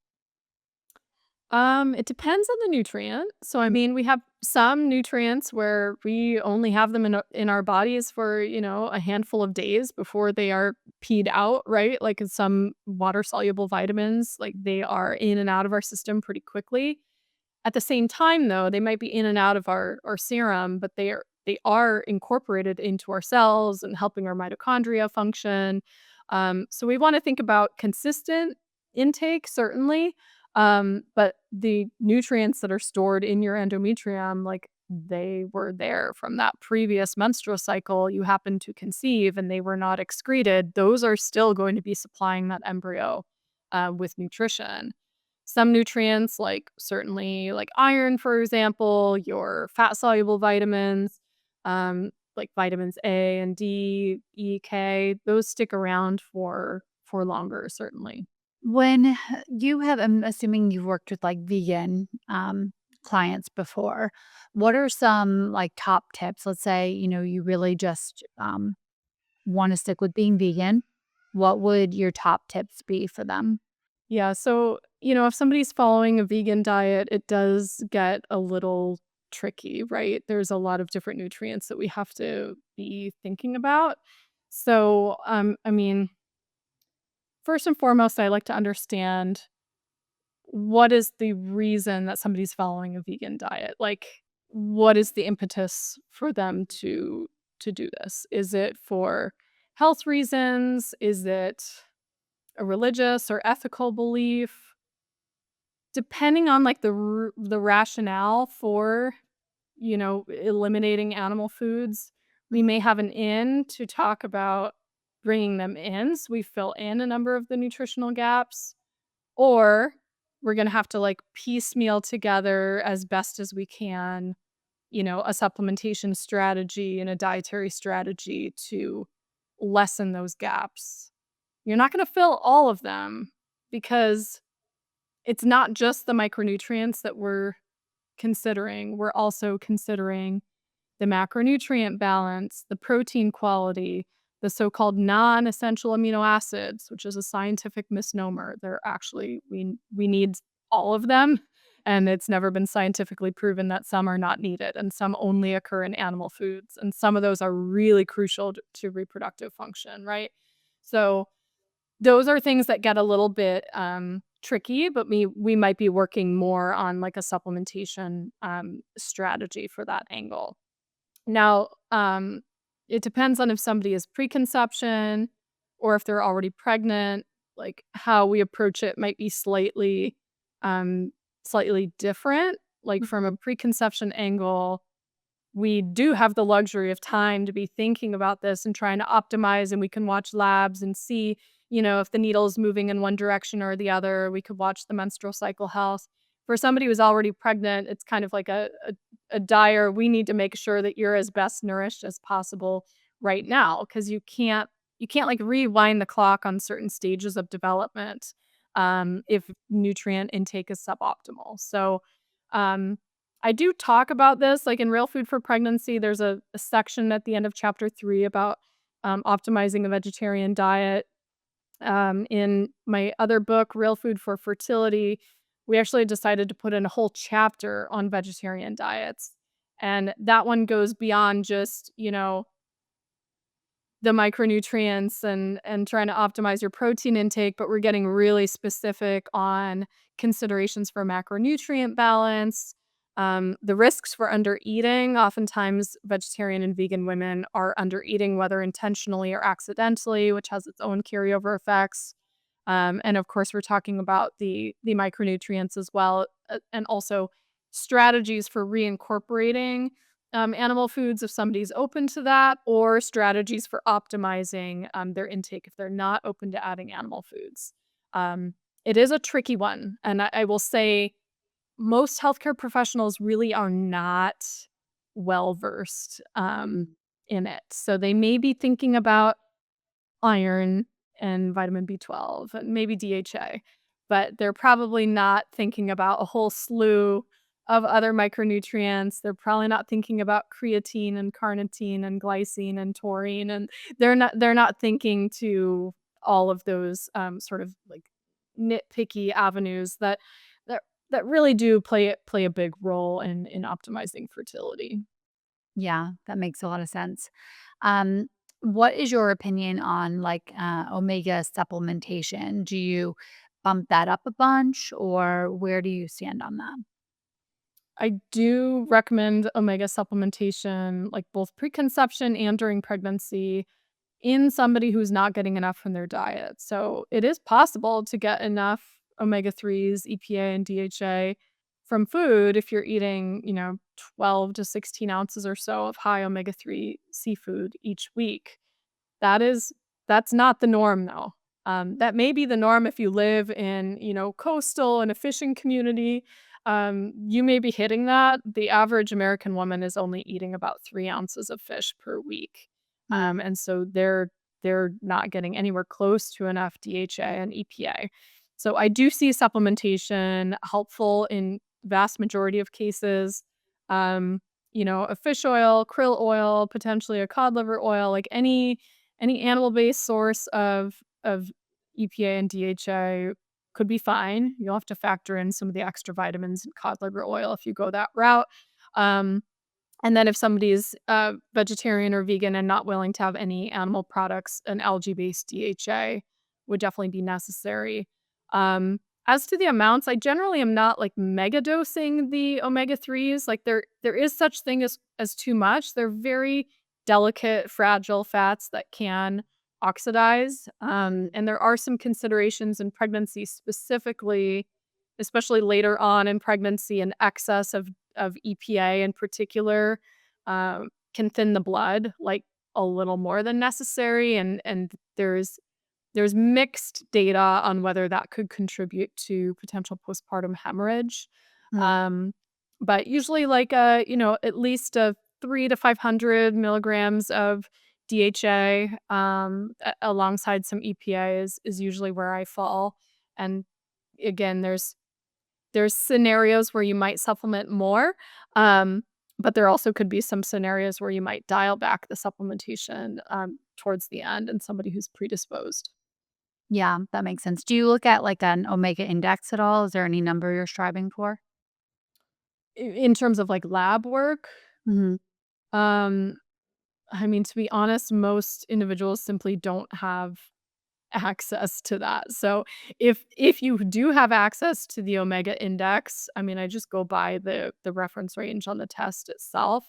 It depends on the nutrient. So, I mean, we have some nutrients where we only have them in our bodies for, a handful of days before they are peed out, right? Like in some water soluble vitamins, like they are in and out of our system pretty quickly. At the same time, though, they might be in and out of our serum, but they are incorporated into our cells and helping our mitochondria function. So we want to think about consistent intake, certainly, but the nutrients that are stored in your endometrium, like they were there from that previous menstrual cycle you happened to conceive and they were not excreted, those are still going to be supplying that embryo with nutrition. Some nutrients, like certainly like iron, for example, your fat soluble vitamins, like vitamins A and D, E, K, those stick around for longer, certainly. When you have I'm assuming you've worked with, like, vegan, clients before. What are some, like, top tips? Let's say, you really just, wanna stick with being vegan. What would your top tips be for them? Yeah, so, if somebody's following a vegan diet, it does get a little tricky, right? There's a lot of different nutrients that we have to be thinking about. So, I mean, first and foremost, I like to understand what is the reason that somebody's following a vegan diet? Like, what is the impetus for them to do this? Is it for health reasons? Is it a religious or ethical belief? Depending on, like, the rationale for, eliminating animal foods, we may have an in to talk about bringing them in, so we fill in a number of the nutritional gaps, or we're gonna have to, like, piecemeal together as best as we can, a supplementation strategy and a dietary strategy to lessen those gaps. You're not gonna fill all of them because it's not just the micronutrients that we're considering. We're also considering the macronutrient balance, the protein quality, the so-called non-essential amino acids, which is a scientific misnomer. They're actually we need all of them, and it's never been scientifically proven that some are not needed, and some only occur in animal foods, and some of those are really crucial to reproductive function, right? So those are things that get a little bit, tricky, but we might be working more on, like, a supplementation, strategy for that angle. Now, it depends on if somebody is preconception or if they're already pregnant, like, how we approach it might be um, slightly different. Like, from a Mhm. preconception angle, we do have the luxury of time to be thinking about this and trying to optimize, and we can watch labs and see, if the needle is moving in one direction or the other. We could watch the menstrual cycle health. For somebody who's already pregnant, it's kind of like a dire, we need to make sure that you're as best nourished as possible right now, because you can't like rewind the clock on certain stages of development if nutrient intake is suboptimal. So um I do talk about this, like, in Real Food for Pregnancy, there's a section at the end of chapter 3 about, optimizing a vegetarian diet. In my other book, Real Food for Fertility, we actually decided to put in a whole chapter on vegetarian diets, and that one goes beyond just, the micronutrients and trying to optimize your protein intake, but we're getting really specific on considerations for macronutrient balance, the risks for undereating. Oftentimes, vegetarian and vegan women are undereating, whether intentionally or accidentally, which has its own carryover effects. And of course, we're talking about the micronutrients as well, and also strategies for reincorporating animal foods if somebody's open to that, or strategies for optimizing their intake if they're not open to adding animal foods. Um, it is a tricky one, and I will say most healthcare professionals really are not well versed in it. So they may be thinking about iron and vitamin B12 and maybe DHA, but they're probably not thinking about a whole slew of other micronutrients. They're probably not thinking about creatine and carnitine and glycine and taurine, and they're not thinking to all of those sort of like nitpicky avenues that that really do play a big role in optimizing fertility. Yeah, that makes a lot of sense. Um, what is your opinion on like omega supplementation? Do you bump that up a bunch or where do you stand on that? I do recommend omega supplementation, like both preconception and during pregnancy, in somebody who's not getting enough from their diet. So it is possible to get enough omega 3s, EPA, and DHA from food if you're eating, 12 to 16 ounces or so of high omega 3 seafood each week. That is that's not the norm, though. That may be the norm if you live in, coastal and a fishing community. You may be hitting that. The average American woman is only eating about 3 ounces of fish per week. Mm, And so they're not getting anywhere close to enough DHA and EPA. So I do see supplementation helpful in vast majority of cases. Um, a fish oil, krill oil, potentially a cod liver oil, like any animal-based source of EPA and DHA could be fine. You'll have to factor in some of the extra vitamins in cod liver oil if you go that route. Um, and then if somebody's, vegetarian or vegan and not willing to have any animal products, an algae-based DHA would definitely be necessary. As to the amounts, I generally am not, like, mega dosing the omega-3s, like, there is such thing as too much. They're very delicate, fragile fats that can oxidize, and there are some considerations in pregnancy specifically, especially later on in pregnancy, an excess of EPA in particular, can thin the blood, like, a little more than necessary, and there's mixed data on whether that could contribute to potential postpartum hemorrhage. mm, Um, but usually, like, at least, 3 to 500 milligrams of DHA, alongside some EPA is usually where I fall, and again, there's scenarios where you might supplement more, um, but there also could be some scenarios where you might dial back the supplementation, towards the end in somebody who's predisposed. yeah, that makes sense. Do you look at like an omega index at all? Is there any number you're striving for? In terms of, like, lab work, Mhm. um, I mean, to be honest, most individuals simply don't have access to that. So if you do have access to the omega index, I mean, I just go by the reference range on the test itself.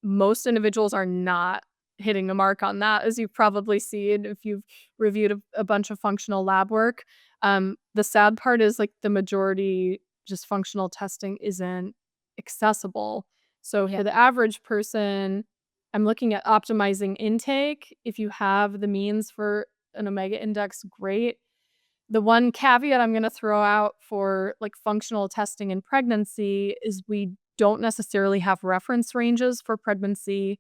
Most individuals are not hitting the mark on that, as you've probably seen if you've reviewed a bunch of functional lab work. The sad part is like the majority just functional testing isn't accessible. So Yeah. for the average person, I'm looking at optimizing intake. If you have the means for an omega index, great. The one caveat I'm gonna throw out for, like, functional testing in pregnancy is we don't necessarily have reference ranges for pregnancy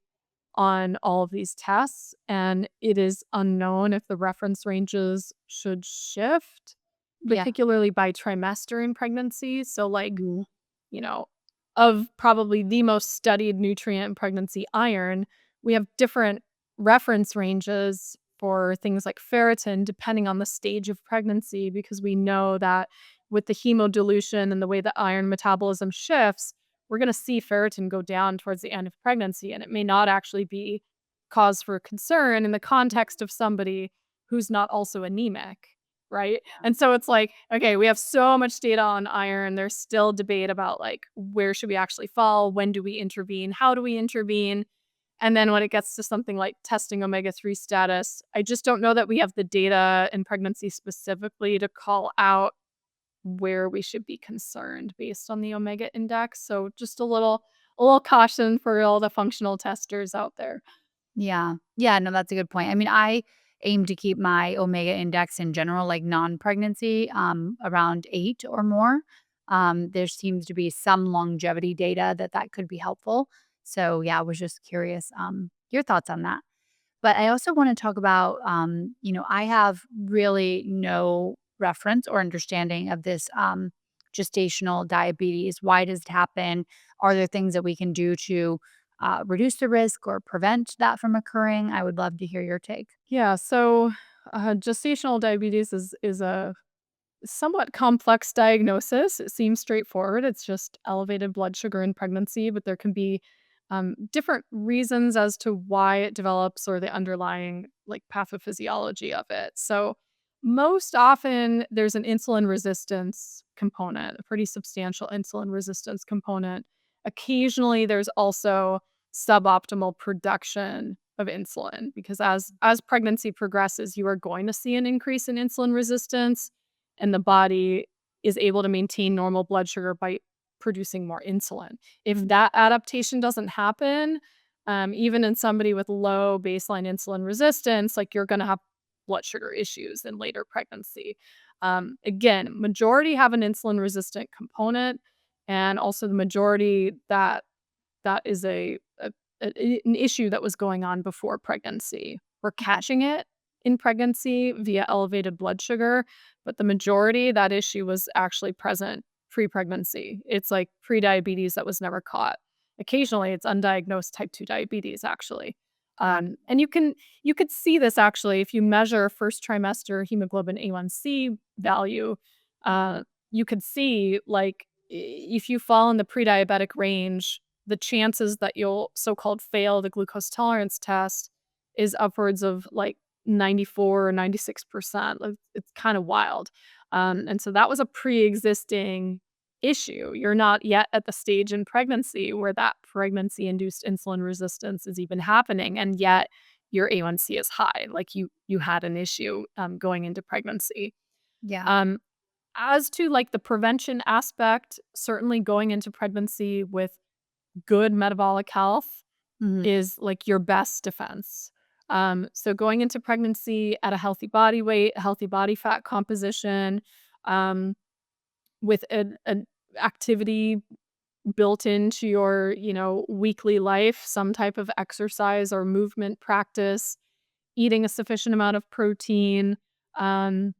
on all of these tests, and it is unknown if the reference ranges should shift, Yeah. particularly by trimester in pregnancy. So, like, Mhm. you know, of probably the most studied nutrient in pregnancy, iron, we have different reference ranges for things like ferritin depending on the stage of pregnancy because we know that with the hemodilution and the way that iron metabolism shifts, we're going to see ferritin go down towards the end of pregnancy. And it may not actually be cause for concern in the context of somebody who's not also anemic, right? And so it's like, okay, we have so much data on iron. There's still debate about like where should we actually fall? When do we intervene? How do we intervene? And then when it gets to something like testing omega-3 status, I just don't know that we have the data in pregnancy specifically to call out where we should be concerned based on the omega index. So just a little caution for all the functional testers out there. Yeah. Yeah, no, that's a good point. I mean, I aim to keep my omega index in general, like non-pregnancy, around 8 or more. There seems to be some longevity data that could be helpful. So, yeah, I was just curious, your thoughts on that. But I also want to talk about, I have really no reference or understanding of this gestational diabetes. Why does it happen? Are there things that we can do to reduce the risk or prevent that from occurring? I would love to hear your take. Yeah, so gestational diabetes is a somewhat complex diagnosis. It seems straightforward. It's just elevated blood sugar in pregnancy, but there can be different reasons as to why it develops or the underlying like pathophysiology of it. So, most often there's an insulin resistance component, a pretty substantial insulin resistance component. Occasionally, there's also suboptimal production of insulin because as pregnancy progresses, you are going to see an increase in insulin resistance and the body is able to maintain normal blood sugar by producing more insulin. If Mm, that adaptation doesn't happen, even in somebody with low baseline insulin resistance, like you're going to have blood sugar issues in later pregnancy. Again, majority have an insulin resistant component, and also the majority that is an issue that was going on before pregnancy. We're catching it in pregnancy via elevated blood sugar, but the majority, that issue was actually present pre-pregnancy. It's like prediabetes that was never caught. Occasionally, it's undiagnosed type 2 diabetes, actually. And you could see this actually if you measure first trimester hemoglobin A1C value. You could see like if you fall in the pre-diabetic range, the chances that you'll so-called fail the glucose tolerance test is upwards of like 94 or 96%. Like, it's kind of wild. And so that was a pre-existing issue. You're not yet at the stage in pregnancy where that pregnancy-induced insulin resistance is even happening, and yet your A1C is high. Like you had an issue going into pregnancy. yeah. Um, as to like the prevention aspect, certainly going into pregnancy with good metabolic health Mhm. is like your best defense. So going into pregnancy at a healthy body weight, healthy body fat composition, um, with an activity built into your, weekly life, some type of exercise or movement practice, eating a sufficient amount of protein, um,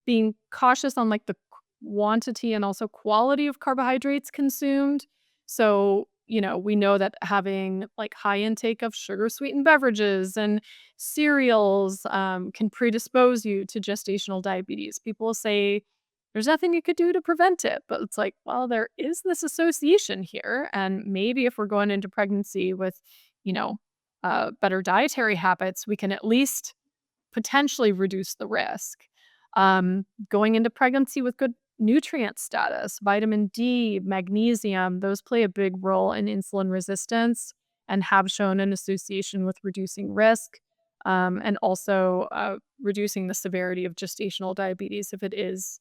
being cautious on, like, the quantity and also quality of carbohydrates consumed. So, we know that having, like, high intake of sugar-sweetened beverages and cereals, can predispose you to gestational diabetes. People say, "There's nothing you could do to prevent it," but it's like, well, there is this association here, and maybe if we're going into pregnancy with, you know, better dietary habits, we can at least potentially reduce the risk. Going into pregnancy with good nutrient status, vitamin D, magnesium, those play a big role in insulin resistance and have shown an association with reducing risk and also reducing the severity of gestational diabetes if it is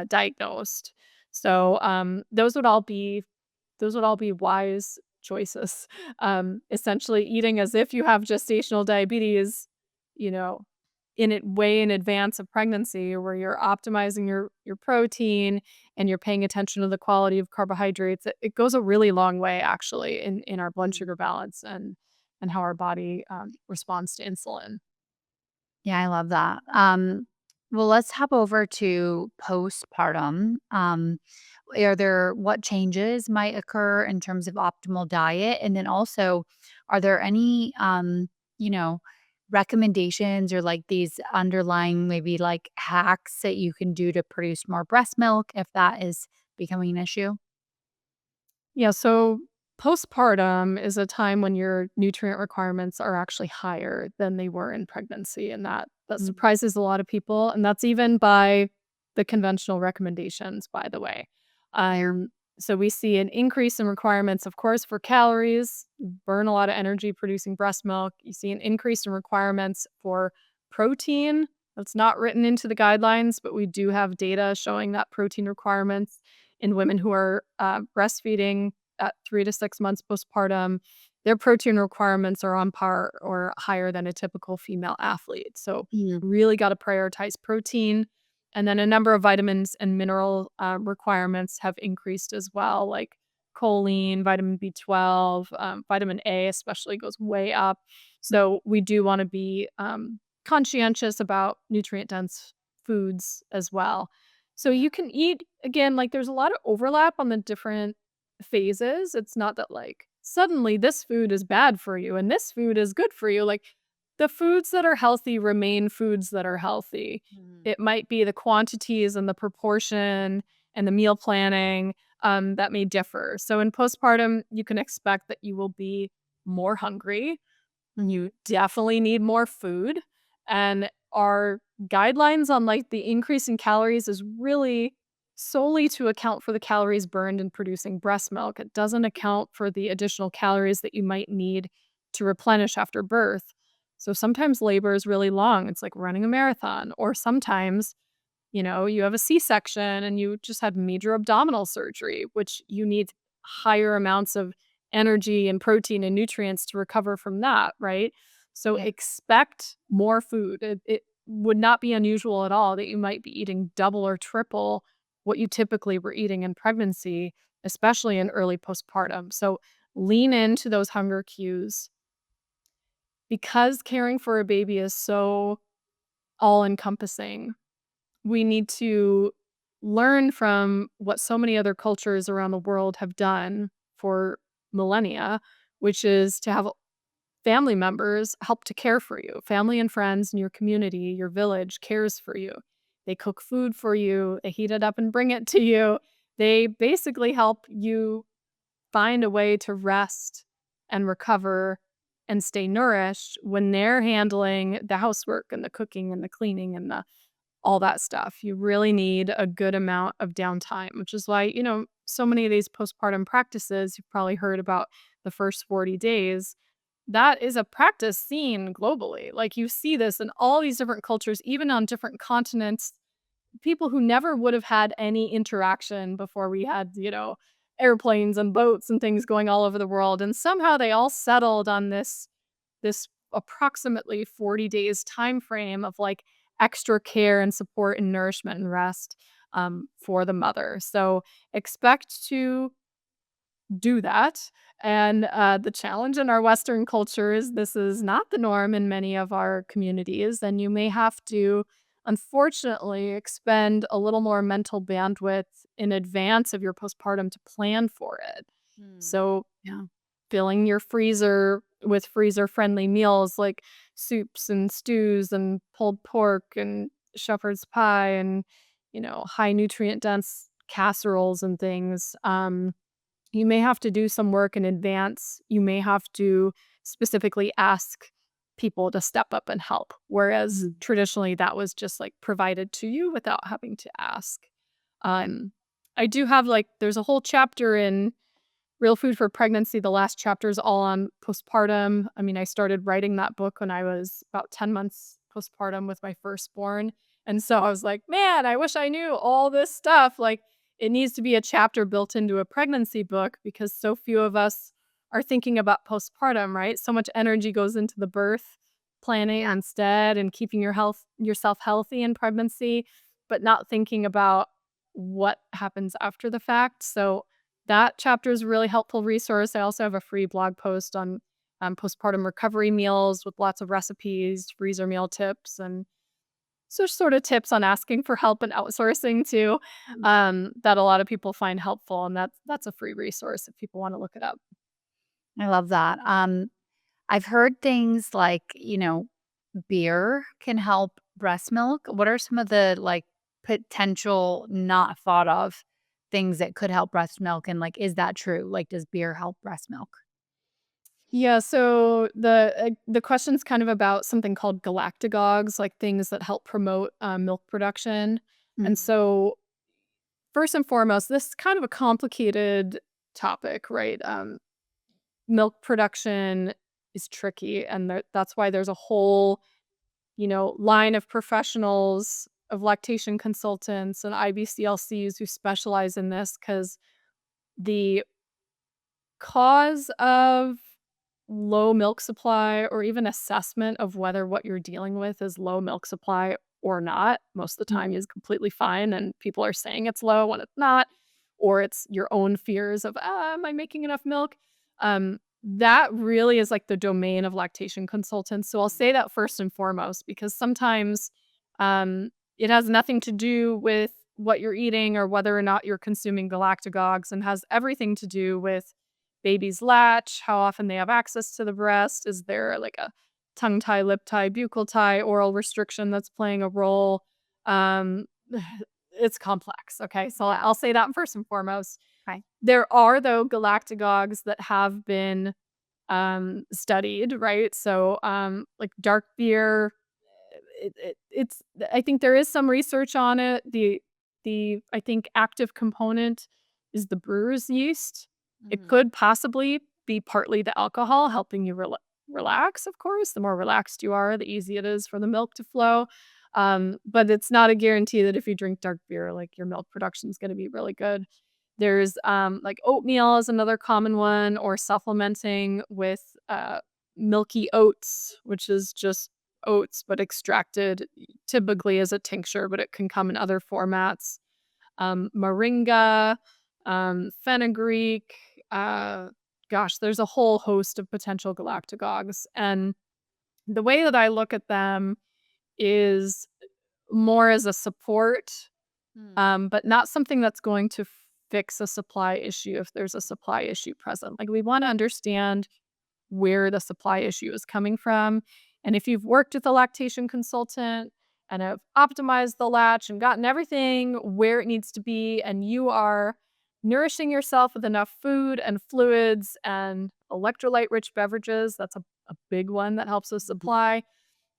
diagnosed. So those would all be wise choices. Essentially, eating as if you have gestational diabetes, you know, way in advance of pregnancy, where you're optimizing your protein and you're paying attention to the quality of carbohydrates. It goes a really long way, actually, in our blood Mm. sugar balance and how our body responds to insulin. Yeah, I love that. Well, let's hop over to postpartum. Are there what changes might occur in terms of optimal diet? And then also, are there any, you know, recommendations or like these underlying maybe like hacks that you can do to produce more breast milk if that is becoming an issue? Yeah, so Postpartum is a time when your nutrient requirements are actually higher than they were in pregnancy, and that Mm, surprises a lot of people, and that's even by the conventional recommendations, by the way. yeah. So we see an increase in requirements, of course, for calories. You burn a lot of energy producing breast milk. You see an increase in requirements for protein. That's not written into the guidelines, but we do have data showing that protein requirements in women who are breastfeeding at 3 to 6 months postpartum, their protein requirements are on par or higher than a typical female athlete. So, Mm, really got to prioritize protein. And then a number of vitamins and mineral requirements have increased as well, like choline, vitamin B12, vitamin A, especially, goes way up. So, we do want to be conscientious about nutrient dense foods as well. So, yeah. you can eat, again, like there's a lot of overlap on the different phases. It's not that, like, suddenly this food is bad for you and this food is good for you. Like, the foods that are healthy remain foods that are healthy. Mhm. It might be the quantities and the proportion and the meal planning that may differ. So in postpartum, you can expect that you will be more hungry. You definitely need more food. And our guidelines on, like, the increase in calories is really solely to account for the calories burned in producing breast milk. It doesn't account for the additional calories that you might need to replenish after birth. So sometimes labor is really long. It's like running a marathon. Or sometimes, you have a C-section and you just had major abdominal surgery, which you need higher amounts of energy and protein and nutrients to recover from that, right? So Yeah. expect more food. It would not be unusual at all that you might be eating double or triple what you typically were eating in pregnancy, especially in early postpartum. So lean into those hunger cues because caring for a baby is so all encompassing. We need to learn from what so many other cultures around the world have done for millennia, which is to have family members help to care for you. Family and friends in your community, your village cares for you. They cook food for you, they heat it up and bring it to you. They basically help you find a way to rest and recover and stay nourished when they're handling the housework and the cooking and the cleaning and the all that stuff. You really need a good amount of downtime, which is why, so many of these postpartum practices, you've probably heard about the first 40 days. That is a practice seen globally. Like, you see this in all these different cultures, even on different continents, people who never would have had any interaction before we had, airplanes and boats and things going all over the world. And somehow they all settled on this approximately 40 days time frame of, like, extra care and support and nourishment and rest for the mother. So expect to do that. And the challenge in our Western culture is this is not the norm in many of our communities. And you may have to, unfortunately, expend a little more mental bandwidth in advance of your postpartum to plan for it. Mm. So, Yeah. filling your freezer with freezer friendly meals like soups and stews and pulled pork and shepherd's pie and, high nutrient dense casseroles and things. You may have to do some work in advance. You may have to specifically ask people to step up and help, whereas Mhm. traditionally that was just, like, provided to you without having to ask. Um, I do have, like, there's a whole chapter in Real Food for Pregnancy. The last chapter is all on postpartum. I mean, I started writing that book when I was about 10 months postpartum with my firstborn, and so I was like, "Man, I wish I knew all this stuff." Like, it needs to be a chapter built into a pregnancy book because so few of us are thinking about postpartum, right? So much energy goes into the birth planning Yeah. instead and keeping yourself healthy in pregnancy, but not thinking about what happens after the fact. So that chapter is a really helpful resource. I also have a free blog post on postpartum recovery meals with lots of recipes, freezer meal tips, and so sort of tips on asking for help and outsourcing too, that a lot of people find helpful. And that's a free resource if people want to look it up. I love that. I've heard things like, beer can help breast milk. What are some of the, like, potential not thought of things that could help breast milk, and, like, is that true? Like, does beer help breast milk? Yeah, so the question's kind of about something called galactagogues, like things that help promote, milk production, and Mhm. so, first and foremost, this is kind of a complicated topic, right? Milk production is tricky, and that's why there's a whole, line of professionals, of lactation consultants and IBCLCs who specialize in this because the cause of low milk supply or even assessment of whether what you're dealing with is low milk supply or not, most of the time Mhm. is completely fine and people are saying it's low when it's not, or it's your own fears of, am I making enough milk? That really is like the domain of lactation consultants. So I'll say that first and foremost because sometimes it has nothing to do with what you're eating or whether or not you're consuming galactagogues and has everything to do with baby's latch, how often they have access to the breast. Is there like a tongue tie, lip tie, buccal tie, oral restriction that's playing a role? Um, it's complex. Okay. So Yeah. I'll say that first and foremost. Okay. There are, though, galactagogues that have been studied, right? So, like dark beer, it's I think there is some research on it. The I think active component is the brewer's yeast. It Mhm. could possibly be partly the alcohol helping you relax, of course. The more relaxed you are, the easier it is for the milk to flow. But it's not a guarantee that if you drink dark beer, like your milk production is going to be really good. There's like oatmeal is another common one, or supplementing with milky oats, which is just oats, but extracted typically as a tincture, but it can come in other formats. Moringa, fenugreek, uh, gosh, there's a whole host of potential galactagogues. And the way that I look at them is more as a support, Mm. but not something that's going to fix a supply issue if there's a supply issue present. Like, we want to understand where the supply issue is coming from. And if you've worked with a lactation consultant and have optimized the latch and gotten everything where it needs to be, and you are nourishing yourself with enough food and fluids and electrolyte rich beverages, that's a big one that helps with Mhm. supply.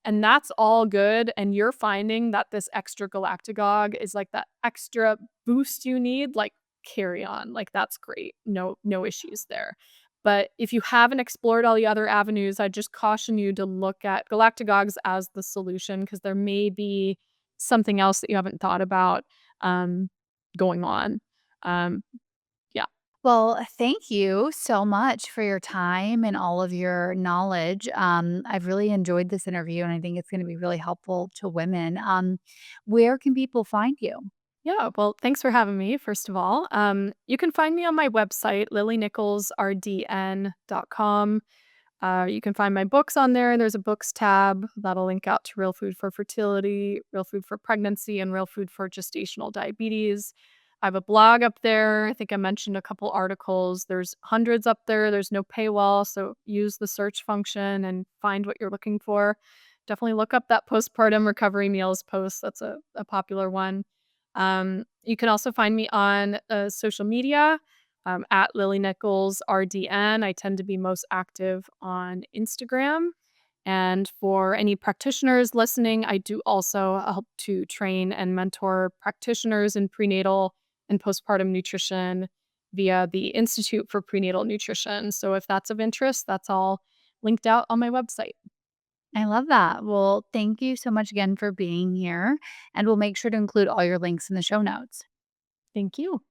And that's all good, and you're finding that this extra galactagogue is like that extra boost you need, like, carry on, like, that's great. No issues there. But if you haven't explored all the other avenues, I just caution you to look at galactagogues as the solution because there may be something else that you haven't thought about, um, going on. Um, yeah. Well, thank you so much for your time and all of your knowledge. I've really enjoyed this interview, and I think it's gonna be really helpful to women. Where can people find you? Yeah, well, thanks for having me, first of all. You can find me on my website, lilynicholsrdn.com. You can find my books on there. There's a books tab that'll link out to Real Food for Fertility, Real Food for Pregnancy, and Real Food for Gestational Diabetes. I have a blog up there. I think I mentioned a couple articles. There's hundreds up there. There's no paywall, so use the search function and find what you're looking for. Definitely look up that postpartum recovery meals post. That's a popular one. You can also find me on social media at Lily Nichols RDN. I tend to be most active on Instagram. And for any practitioners listening, I do also help to train and mentor practitioners in prenatal and postpartum nutrition via the Institute for Prenatal Nutrition. So if that's of interest, that's all linked out on my website. I love that. Well, thank you so much again for being here, and we'll make sure to include all your links in the show notes. Thank you.